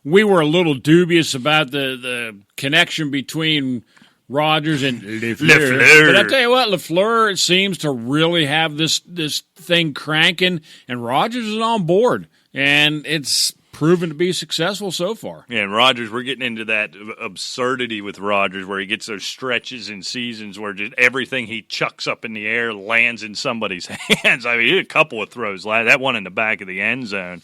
We were a little dubious about the connection between Rodgers and LaFleur. But I tell you what, LaFleur seems to really have this thing cranking, and Rodgers is on board, and it's proven to be successful so far. Yeah, and Rodgers, we're getting into that absurdity with Rodgers where he gets those stretches in seasons where just everything he chucks up in the air lands in somebody's hands. I mean, he had a couple of throws. That one in the back of the end zone.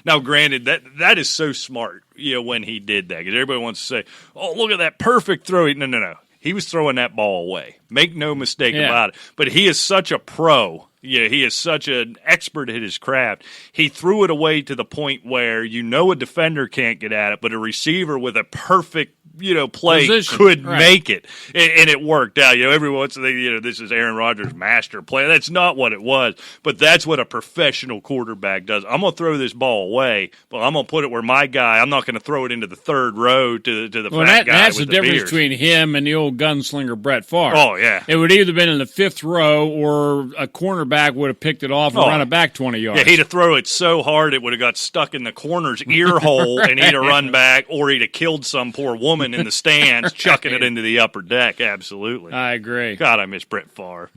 Now, granted, that is so smart, when he did that, because everybody wants to say, oh, look at that perfect throw. No. He was throwing that ball away. Make no mistake about it. But he is such a pro. Yeah, he is such an expert at his craft. He threw it away to the point where a defender can't get at it, but a receiver with a perfect play could make it, and it worked out. Everyone wants to think, this is Aaron Rodgers' master play. That's not what it was, but that's what a professional quarterback does. I'm going to throw this ball away, but I'm going to put it where my guy. I'm not going to throw it into the third row to the fat guy. That's with the difference between him and the old gunslinger Brett Favre. Oh yeah, it would either been in the fifth row or a cornerback would have picked it off and run it back 20 yards. Yeah, he'd have thrown it so hard it would have got stuck in the corner's ear hole, and he'd have run back, or he'd have killed some poor woman in the stands, chucking it into the upper deck. Absolutely. I agree. God, I miss Brett Favre.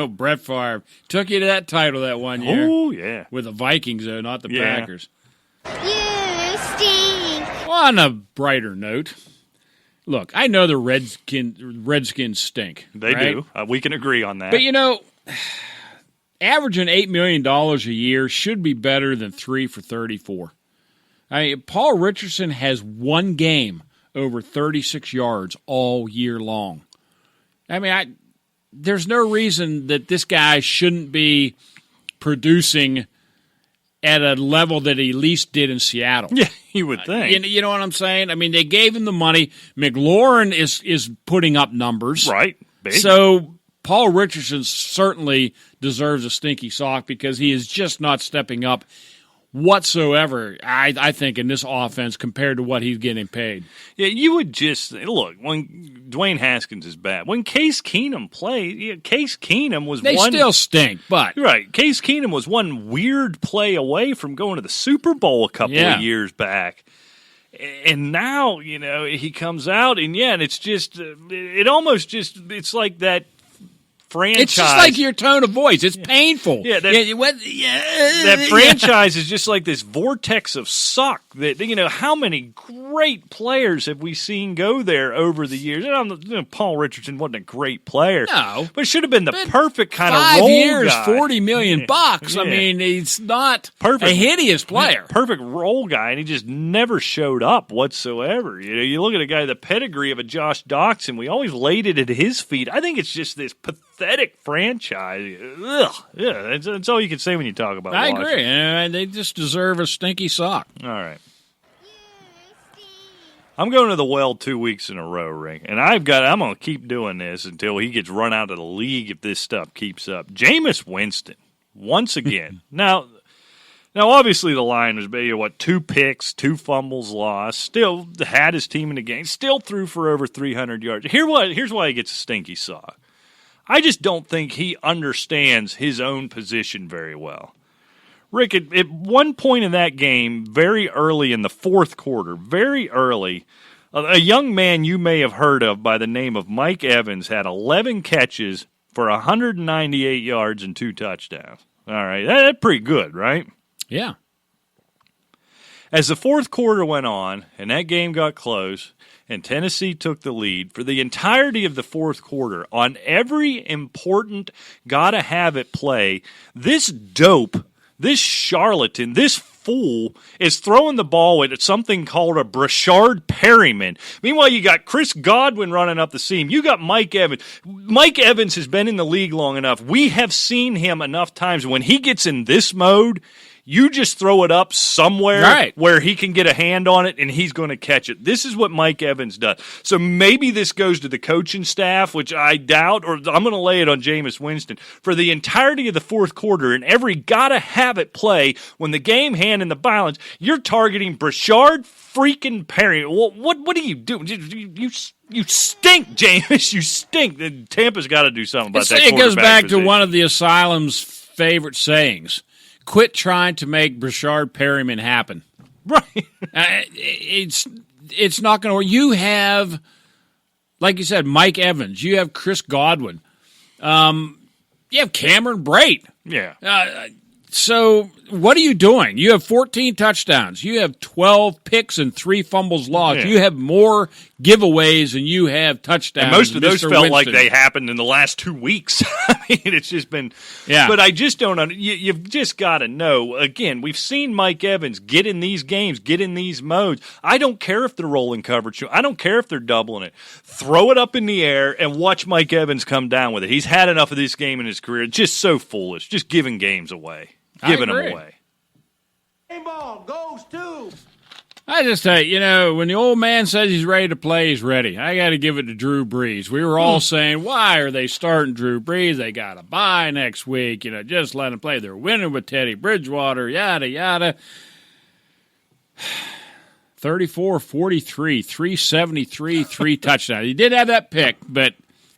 Brett Favre took you to that title that one year. Oh, yeah. With the Vikings, though, not the Packers. You stink. Well, on a brighter note, look, I know the Redskins stink. They do. We can agree on that. But, averaging $8 million a year should be better than 3 for 34. I mean, Paul Richardson has one game over 36 yards all year long. I mean, there's no reason that this guy shouldn't be producing at a level that he at least did in Seattle. Yeah, you would think. You know what I'm saying? I mean, they gave him the money. McLaurin is putting up numbers. Right. Big. So Paul Richardson certainly deserves a stinky sock because he is just not stepping up whatsoever, I think, in this offense compared to what he's getting paid. Yeah, you would just look when Dwayne Haskins is bad. When Case Keenum played, Case Keenum was they still stink, but right. Case Keenum was one weird play away from going to the Super Bowl a couple of years back. And now, he comes out, and it's just, it's like that franchise. It's just like your tone of voice. It's painful. Yeah, that franchise is just like this vortex of suck. That how many great players have we seen go there over the years? And Paul Richardson wasn't a great player, no, but should have been the perfect kind of 5 role years, guy. $40 million. Yeah. I mean, he's not a hideous player. Perfect role guy, and he just never showed up whatsoever. You look at a guy, the pedigree of a Josh Doxson. We always laid it at his feet. I think it's just this pathetic franchise. Ugh. Yeah, that's all you can say when you talk about I Washington. agree. They just deserve a stinky sock. All right. I'm going to the well 2 weeks in a row, Rick, and I'm going to keep doing this until he gets run out of the league if this stuff keeps up. Jameis Winston, once again. Now, obviously the line was 2 picks, 2 fumbles lost, still had his team in the game, still threw for over 300 yards. Here's why he gets a stinky sock. I just don't think he understands his own position very well. Rick, at one point in that game, very early in the fourth quarter, very early, a young man you may have heard of by the name of Mike Evans had 11 catches for 198 yards and 2 touchdowns. All right, that's pretty good, right? Yeah. As the fourth quarter went on and that game got close and Tennessee took the lead for the entirety of the fourth quarter on every important gotta-have-it play, this dope, this charlatan, this fool is throwing the ball at something called a Brashard Perryman. Meanwhile, you got Chris Godwin running up the seam. You got Mike Evans. Mike Evans has been in the league long enough. We have seen him enough times. When he gets in this mode, you just throw it up somewhere where he can get a hand on it and he's going to catch it. This is what Mike Evans does. So maybe this goes to the coaching staff, which I doubt, or I'm going to lay it on Jameis Winston. For the entirety of the fourth quarter and every gotta-have-it play, when the game hand in the balance, you're targeting Brashard freaking Perry. What are you doing? You stink, Jameis. You stink. Tampa's got to do something about that. It goes back position. to one of the Asylum's favorite sayings. Quit trying to make Brashard Perryman happen. Right. It's not going to work. You have, like you said, Mike Evans. You have Chris Godwin. You have Cameron Brate. Yeah. So what are you doing? You have 14 touchdowns. You have 12 picks and 3 fumbles lost. Yeah. You have more giveaways than you have touchdowns. And most of those Mr. felt Winston. like they happened in the last 2 weeks. I mean, it's just been – But I just don't – you've just got to know. Again, we've seen Mike Evans get in these games, get in these modes. I don't care if they're rolling coverage. I don't care if they're doubling it. Throw it up in the air and watch Mike Evans come down with it. He's had enough of this game in his career. It's just so foolish, just giving games away. Giving them away. Game ball goes to. I just tell you, when the old man says he's ready to play, he's ready. I got to give it to Drew Brees. We were all saying, why are they starting Drew Brees? They got a bye next week. Just let him play. They're winning with Teddy Bridgewater, yada, yada. 34, 43, 373, 3 touchdowns. He did have that pick, but,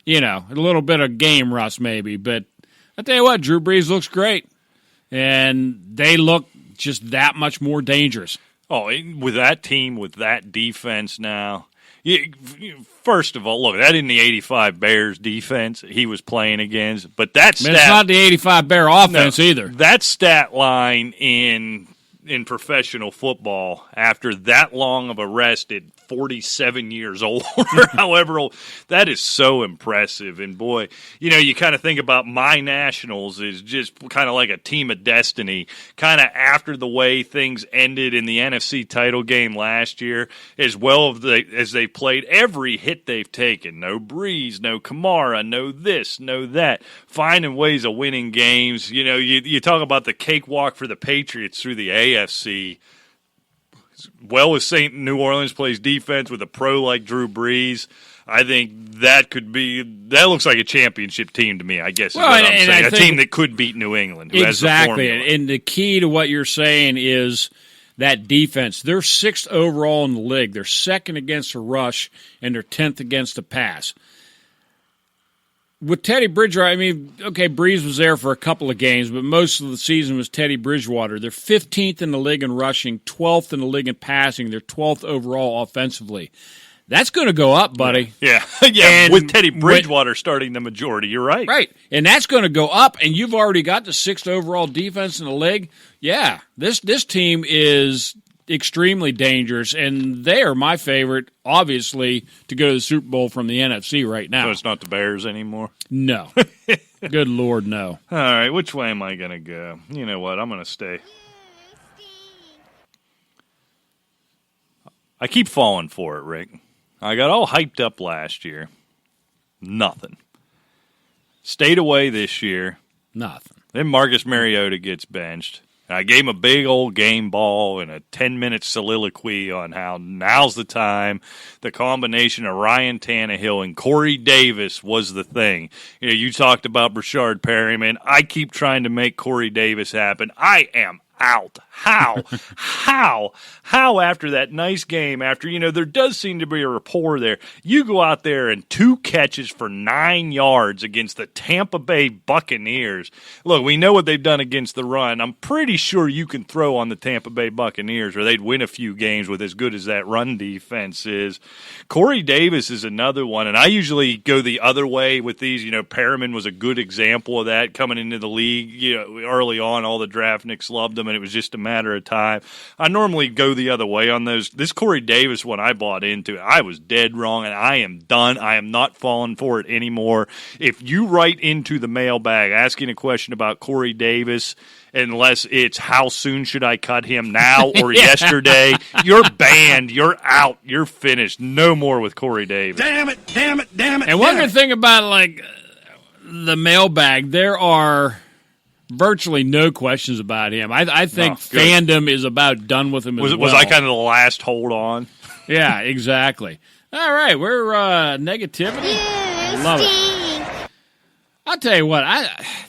a little bit of game rust maybe. But I tell you what, Drew Brees looks great. And they look just that much more dangerous. Oh, with that team, with that defense now. First of all, look, that isn't the 85 Bears defense he was playing against. But that stat, it's not the 85 Bear offense either. That stat line in professional football after that long of a rest at 47 years old or however old, that is so impressive. And boy, you kind of think about my Nationals is just kind of like a team of destiny, kind of after the way things ended in the NFC title game last year, as well as they played every hit they've taken. No Breeze, no Kamara, no this, no that, finding ways of winning games. You talk about the cakewalk for the Patriots through the AFC. well as New Orleans plays defense with a pro like Drew Brees, I think that looks like a championship team to me, I guess is what I'm saying. A team that could beat New England. Who exactly. Has the formula. And the key to what you're saying is that defense. They're 6th overall in the league. They're 2nd against the rush, and they're 10th against the pass. With Teddy Bridgewater, Breeze was there for a couple of games, but most of the season was Teddy Bridgewater. They're 15th in the league in rushing, 12th in the league in passing. They're 12th overall offensively. That's going to go up, buddy. Yeah. And with Teddy Bridgewater starting the majority, you're right. Right, and that's going to go up, and you've already got the 6th overall defense in the league. Yeah, this team is extremely dangerous, and they are my favorite, obviously, to go to the Super Bowl from the NFC right now. So it's not the Bears anymore? No. Good Lord, no. All right, which way am I going to go? You know what, I'm going to stay. I keep falling for it, Rick. I got all hyped up last year. Nothing. Stayed away this year. Nothing. Then Marcus Mariota gets benched. I gave him a big old game ball and a 10-minute soliloquy on how now's the time. The combination of Ryan Tannehill and Corey Davis was the thing. You talked about Brashard Perryman. I keep trying to make Corey Davis happen. I am out. How after that nice game, after, there does seem to be a rapport there, you go out there and 2 catches for 9 yards against the Tampa Bay Buccaneers. Look, we know what they've done against the run. I'm pretty sure you can throw on the Tampa Bay Buccaneers or they'd win a few games with as good as that run defense is. Corey Davis is another one, and I usually go the other way with these. Perriman was a good example of that coming into the league. Early on, all the draftniks loved him, and it was just a matter of time. I normally go the other way on those. This Corey Davis one I bought into, I was dead wrong, and I am done. I am not falling for it anymore. If you write into the mailbag asking a question about Corey Davis, unless it's how soon should I cut him, now or yesterday, you're banned. You're out. You're finished. No more with Corey Davis. Damn it. And one good thing about, the mailbag, there are virtually no questions about him. I think fandom is about done with him as well. Was I kind of the last hold on? Yeah, exactly. All right, we're negativity. Love it. I'll tell you what,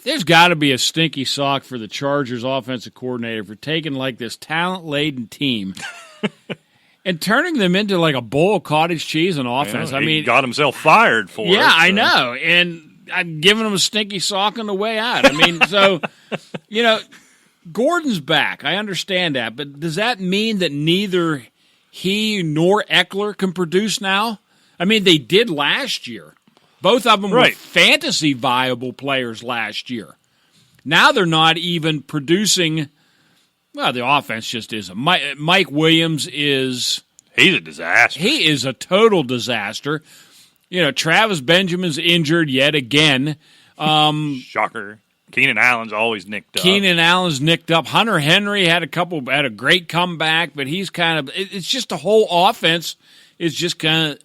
there's got to be a stinky sock for the Chargers offensive coordinator for taking this talent-laden team and turning them into a bowl of cottage cheese on offense. Yeah, he got himself fired for it. Yeah, I know, and I'm giving him a stinky sock on the way out. Gordon's back. I understand that. But does that mean that neither he nor Eckler can produce now? They did last year. Both of them were fantasy viable players last year. Now they're not even producing. Well, the offense just isn't. Mike Williams is. He's a disaster. He is a total disaster. Travis Benjamin's injured yet again. Shocker. Keenan Allen's always nicked up. Allen's nicked up. Hunter Henry had a great comeback, but he's it's just the whole offense is just kind of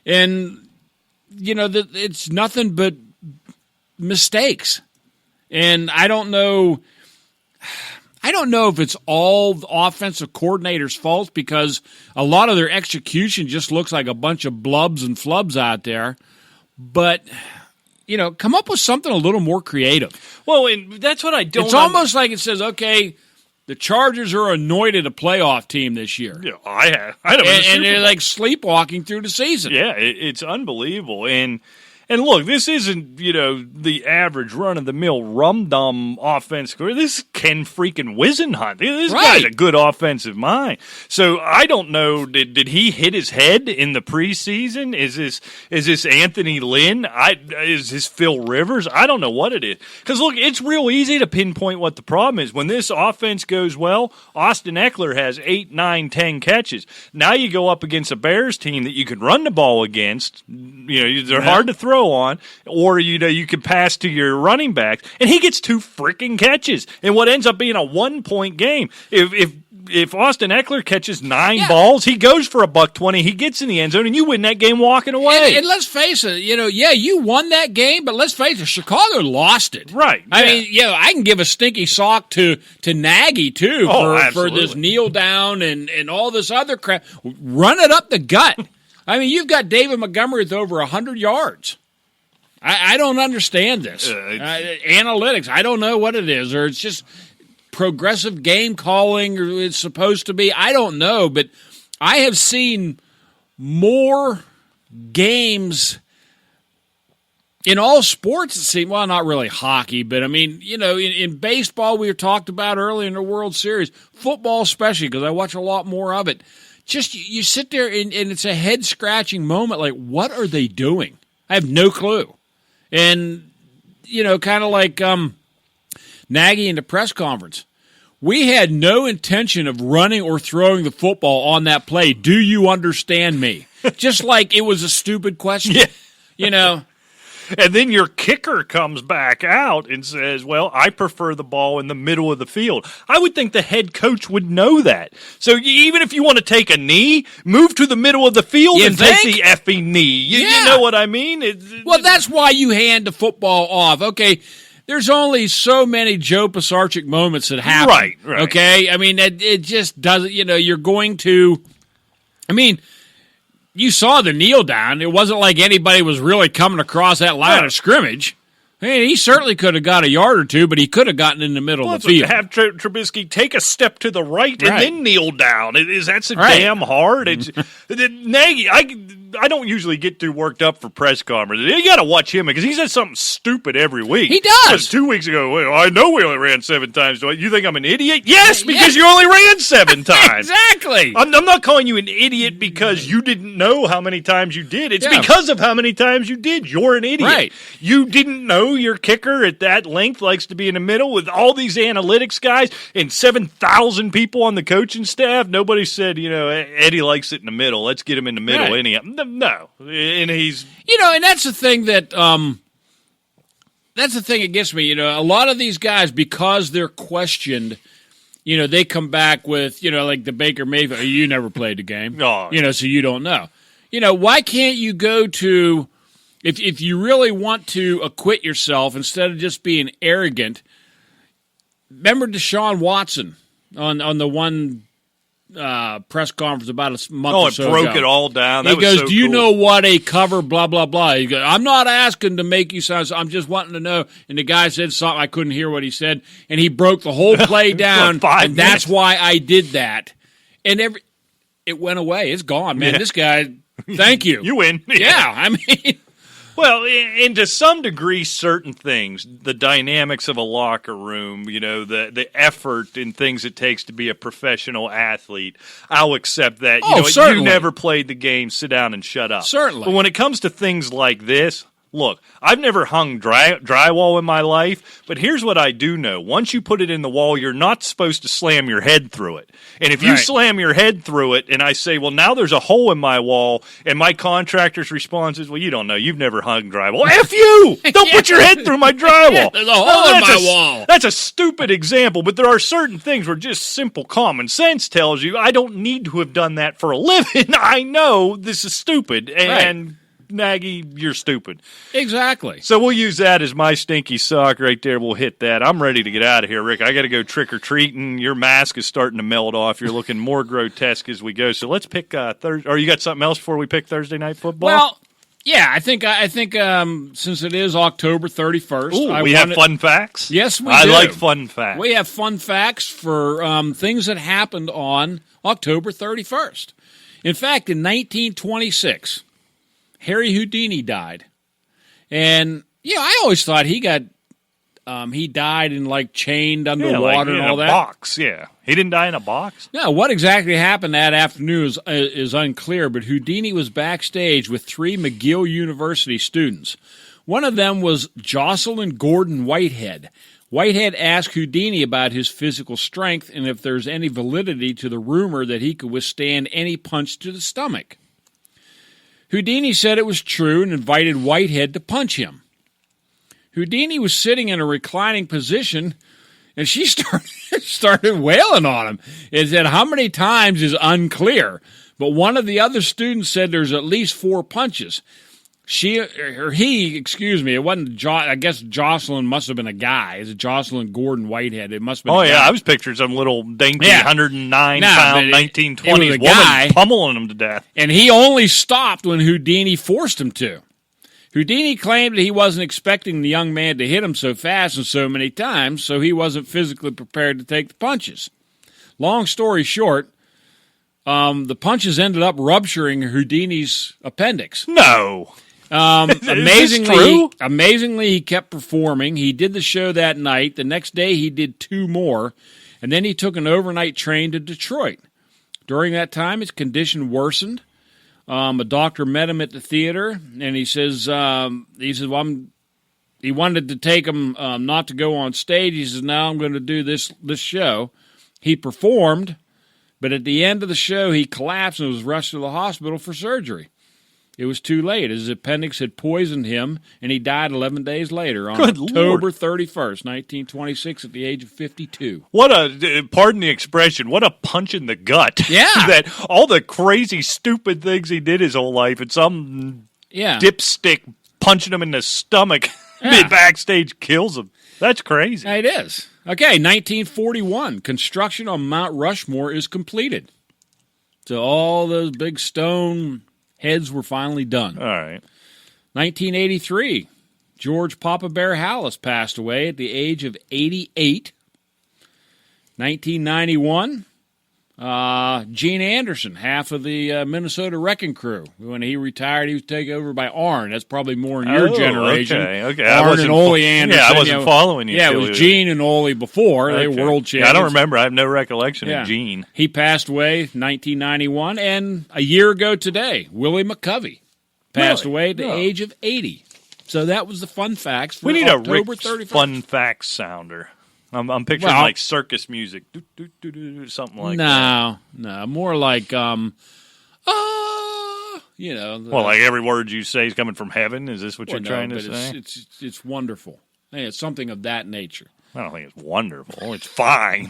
And, it's nothing but mistakes. And I don't know if it's all the offensive coordinator's fault because a lot of their execution just looks like a bunch of blubs and flubs out there. But, come up with something a little more creative. Well, and that's what I don't. It's almost like it says, okay, the Chargers are anointed a playoff team this year. Yeah, I had them and they're sleepwalking through the season. Yeah, it's unbelievable. And look, this isn't, the average run-of-the-mill rum-dum offense. This is Ken freaking Wisenhunt. This guy's a good offensive mind. So I don't know, did he hit his head in the preseason? Is this Anthony Lynn? Is this Phil Rivers? I don't know what it is. Because, look, it's real easy to pinpoint what the problem is. When this offense goes well, Austin Eckler has 8, 9, 10 catches. Now you go up against a Bears team that you can run the ball against. They're hard to throw on, or you can pass to your running backs, and he gets 2 freaking catches, and what ends up being a 1-point game. If if Austin Eckler catches 9 balls, he goes for $120. He gets in the end zone, and you win that game walking away. And let's face it, you won that game, but let's face it, Chicago lost it. Right. I mean, I can give a stinky sock to Nagy, too, for this kneel down and all this other crap. Run it up the gut. I mean, you've got David Montgomery with over 100 yards. I don't understand this. Analytics, I don't know what it is, or it's just progressive game calling, or it's supposed to be. I don't know, but I have seen more games in all sports, it seems. Well, not really hockey, but I mean, in baseball, we talked about earlier in the World Series, football especially, because I watch a lot more of it. Just you sit there and it's a head-scratching moment. Like, what are they doing? I have no clue. And, kind of like Nagy in the press conference. We had no intention of running or throwing the football on that play. Do you understand me? Just like it was a stupid question. Yeah. And then your kicker comes back out and says, well, I prefer the ball in the middle of the field. I would think the head coach would know that. So even if you want to take a knee, move to the middle of the field and take the effing knee. You know what I mean? Well, that's why you hand the football off. Okay, there's only so many Joe Pisarcik moments that happen. Right. Okay? I mean, it just doesn't, you're going to, you saw the kneel down. It wasn't like anybody was really coming across that line of scrimmage. I mean, he certainly could have got a yard or two, but he could have gotten in the middle of the field. Have Trubisky take a step to the right and then kneel down. Is that so damn hard? It's, Nagy, I don't usually get too worked up for press conferences. You got to watch him because he says something stupid every week. He does. Just 2 weeks ago, well, I know we only ran 7 times. You think I'm an idiot? Yes, because you only ran 7 times. Exactly. I'm not calling you an idiot because you didn't know how many times you did. It's because of how many times you did. You're an idiot. Right. You didn't know your kicker at that length likes to be in the middle with all these analytics guys and 7,000 people on the coaching staff. Nobody said, Eddie likes it in the middle. Let's get him in the middle. No. And he's... and that's the thing that... that's the thing that gets me. A lot of these guys, because they're questioned, they come back with, like the Baker Mayfield, you never played the game. Oh. So you don't know. Why can't you go to... If you really want to acquit yourself, instead of just being arrogant, remember Deshaun Watson on the one press conference about a month or so ago. Oh, it broke it all down. He goes, do you know what a cover, blah, blah, blah. He goes, I'm not asking to make you sound, I'm just wanting to know. And the guy said something, I couldn't hear what he said, and he broke the whole play down, and that's why I did that. And it went away. It's gone, man. This guy, thank you. You win. Yeah, Well, and to some degree, certain things, the dynamics of a locker room, the effort and things it takes to be a professional athlete, I'll accept that. You never played the game, sit down and shut up. Certainly. But when it comes to things like this, look, I've never hung drywall in my life, but here's what I do know. Once you put it in the wall, you're not supposed to slam your head through it. And if you slam your head through it, and I say, well, now there's a hole in my wall, and my contractor's response is, well, you don't know. You've never hung drywall. F you! Don't put your head through my drywall. There's a hole in my wall. That's a stupid example, but there are certain things where just simple common sense tells you, I don't need to have done that for a living. I know this is stupid, and... Nagy, you're stupid. Exactly. So we'll use that as my stinky sock right there. We'll hit that. I'm ready to get out of here, Rick. I got to go trick-or-treating. Your mask is starting to melt off. You're looking more grotesque as we go. So let's pick Thursday. Or you got something else before we pick Thursday Night Football? Well, yeah, I think since it is October 31st. We have fun facts? Yes, we do. I like fun facts. We have fun facts for things that happened on October 31st. In fact, in 1926... Harry Houdini died. And, I always thought he died and, chained underwater and all that. In a box, yeah. He didn't die in a box? No, what exactly happened that afternoon is unclear, but Houdini was backstage with 3 McGill University students. One of them was Jocelyn Gordon Whitehead. Whitehead asked Houdini about his physical strength and if there's any validity to the rumor that he could withstand any punch to the stomach. Houdini said it was true and invited Whitehead to punch him. Houdini was sitting in a reclining position And she started wailing on him. It said how many times is unclear. But one of the other students said there's at least 4 punches. It wasn't, I guess Jocelyn must have been a guy. It's Jocelyn Gordon Whitehead. It must have been a guy. I was picturing some little dainty 109-pound 1920s woman pummeling him to death. And he only stopped when Houdini forced him to. Houdini claimed that he wasn't expecting the young man to hit him so fast and so many times, so he wasn't physically prepared to take the punches. Long story short, the punches ended up rupturing Houdini's appendix. No. Amazingly, he kept performing. He did the show that night. The next day, he did 2 more, and then he took an overnight train to Detroit. During that time, his condition worsened. A doctor met him at the theater, and he says, he wanted to take him not to go on stage. He says, now I'm going to do this show. He performed, but at the end of the show, he collapsed and was rushed to the hospital for surgery. It was too late. His appendix had poisoned him, and he died 11 days later on October 31st, 1926, at the age of 52. Pardon the expression, what a punch in the gut. Yeah. That all the crazy, stupid things he did his whole life, and some dipstick punching him in the stomach backstage kills him. That's crazy. It is. Okay, 1941, construction on Mount Rushmore is completed. So all those big stone heads were finally done. All right. 1983, George Papa Bear Hallis passed away at the age of 88. 1991, Gene Anderson, half of the Minnesota Wrecking Crew. When he retired, he was taken over by Arn. That's probably more in your generation. Okay. Arn and Ole Anderson. Yeah, I wasn't following you. Yeah, it was Gene and Ole before. They were world champions. Yeah, I don't remember. I have no recollection of Gene. He passed away in 1991, and a year ago today, Willie McCovey passed away at the age of 80. So that was the fun facts for October 31st. Fun facts sounder. I'm picturing like circus music, something like that. No, more like like every word you say is coming from heaven. Is this what you're trying to say? It's wonderful. Hey, it's something of that nature. I don't think it's wonderful. It's fine.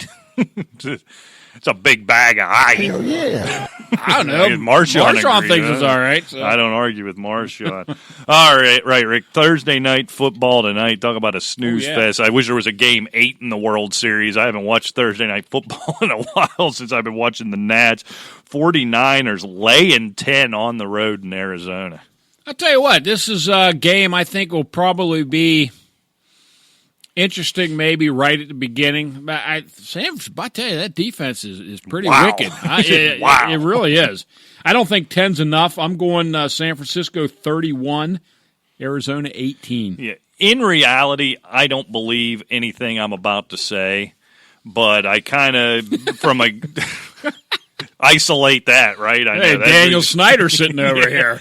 It's a big bag of ice. Hell yeah. I don't know. Marshawn thinks it's all right. So. I don't argue with Marshawn. All right, Rick. Thursday night football tonight. Talk about a snooze fest. I wish there was a game 8 in the World Series. I haven't watched Thursday night football in a while since I've been watching the Nats. 49ers laying 10 on the road in Arizona. I'll tell you what. This is a game I think will probably be interesting, maybe right at the beginning. But I tell you, that defense is pretty wicked. It really is. I don't think 10's enough. I'm going San Francisco 31, Arizona 18. Yeah. In reality, I don't believe anything I'm about to say, but I kind of, from a isolate that, right? I know Daniel Snyder sitting over here.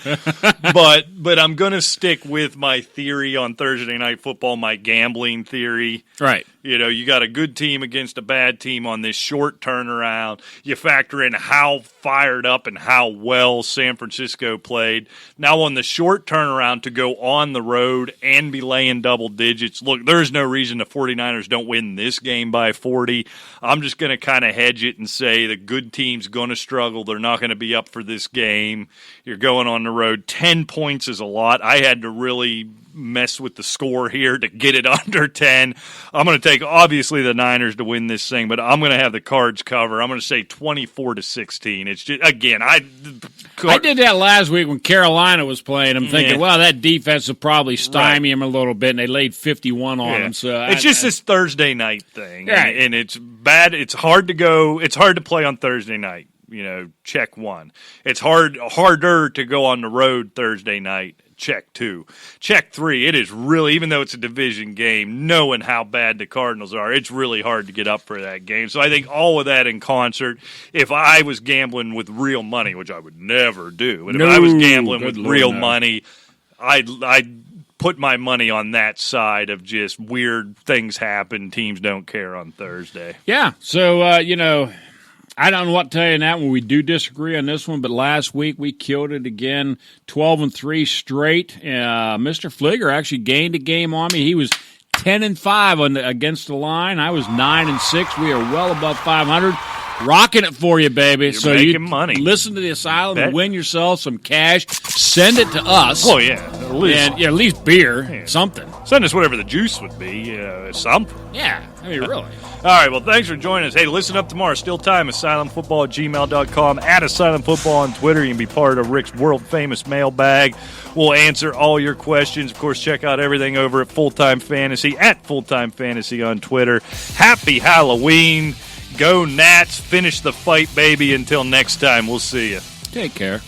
but I'm going to stick with my theory on Thursday Night Football, my gambling theory. Right. You got a good team against a bad team on this short turnaround. You factor in how fired up and how well San Francisco played. Now on the short turnaround to go on the road and be laying double digits. Look, there's no reason the 49ers don't win this game by 40. I'm just going to kind of hedge it and say the good team's going to struggle. They're not going to be up for this game. You're going on the road. 10 points is a lot. I had to really mess with the score here to get it under 10. I'm going to take, obviously, the Niners to win this thing, but I'm going to have the Cards cover. I'm going to say 24-16. It's just, again, I did that last week when Carolina was playing. I'm thinking, well, that defense will probably stymie him a little bit, and they laid 51 on him. So it's just this Thursday night thing, and it's bad. It's hard to go. It's hard to play on Thursday night. Check one. It's harder to go on the road Thursday night. Check 2. Check 3, it is really, even though it's a division game, knowing how bad the Cardinals are, it's really hard to get up for that game. So I think all of that in concert, if I was gambling with real money, which I would never do, but if I was gambling with real money, I'd put my money on that side of just weird things happen, teams don't care on Thursday. Yeah, so, I don't know what to tell you in that one. We do disagree on this one, but last week we killed it again, 12-3 straight. Mr. Fleeger actually gained a game on me. He was 10-5 against the line. I was 9-6. We are well above 500. Rocking it for you, baby. You're making money. Listen to the Asylum and win yourself some cash. Send it to us. Oh, yeah. At least beer, something. Send us whatever the juice would be, something. Yeah, I mean, really. All right, well, thanks for joining us. Hey, listen up tomorrow. Still time, asylumfootball@gmail.com. At asylumfootball on Twitter. You can be part of Rick's world-famous mailbag. We'll answer all your questions. Of course, check out everything over at Full-Time Fantasy, at Full-Time Fantasy on Twitter. Happy Halloween. Go Nats. Finish the fight, baby. Until next time, we'll see you. Take care.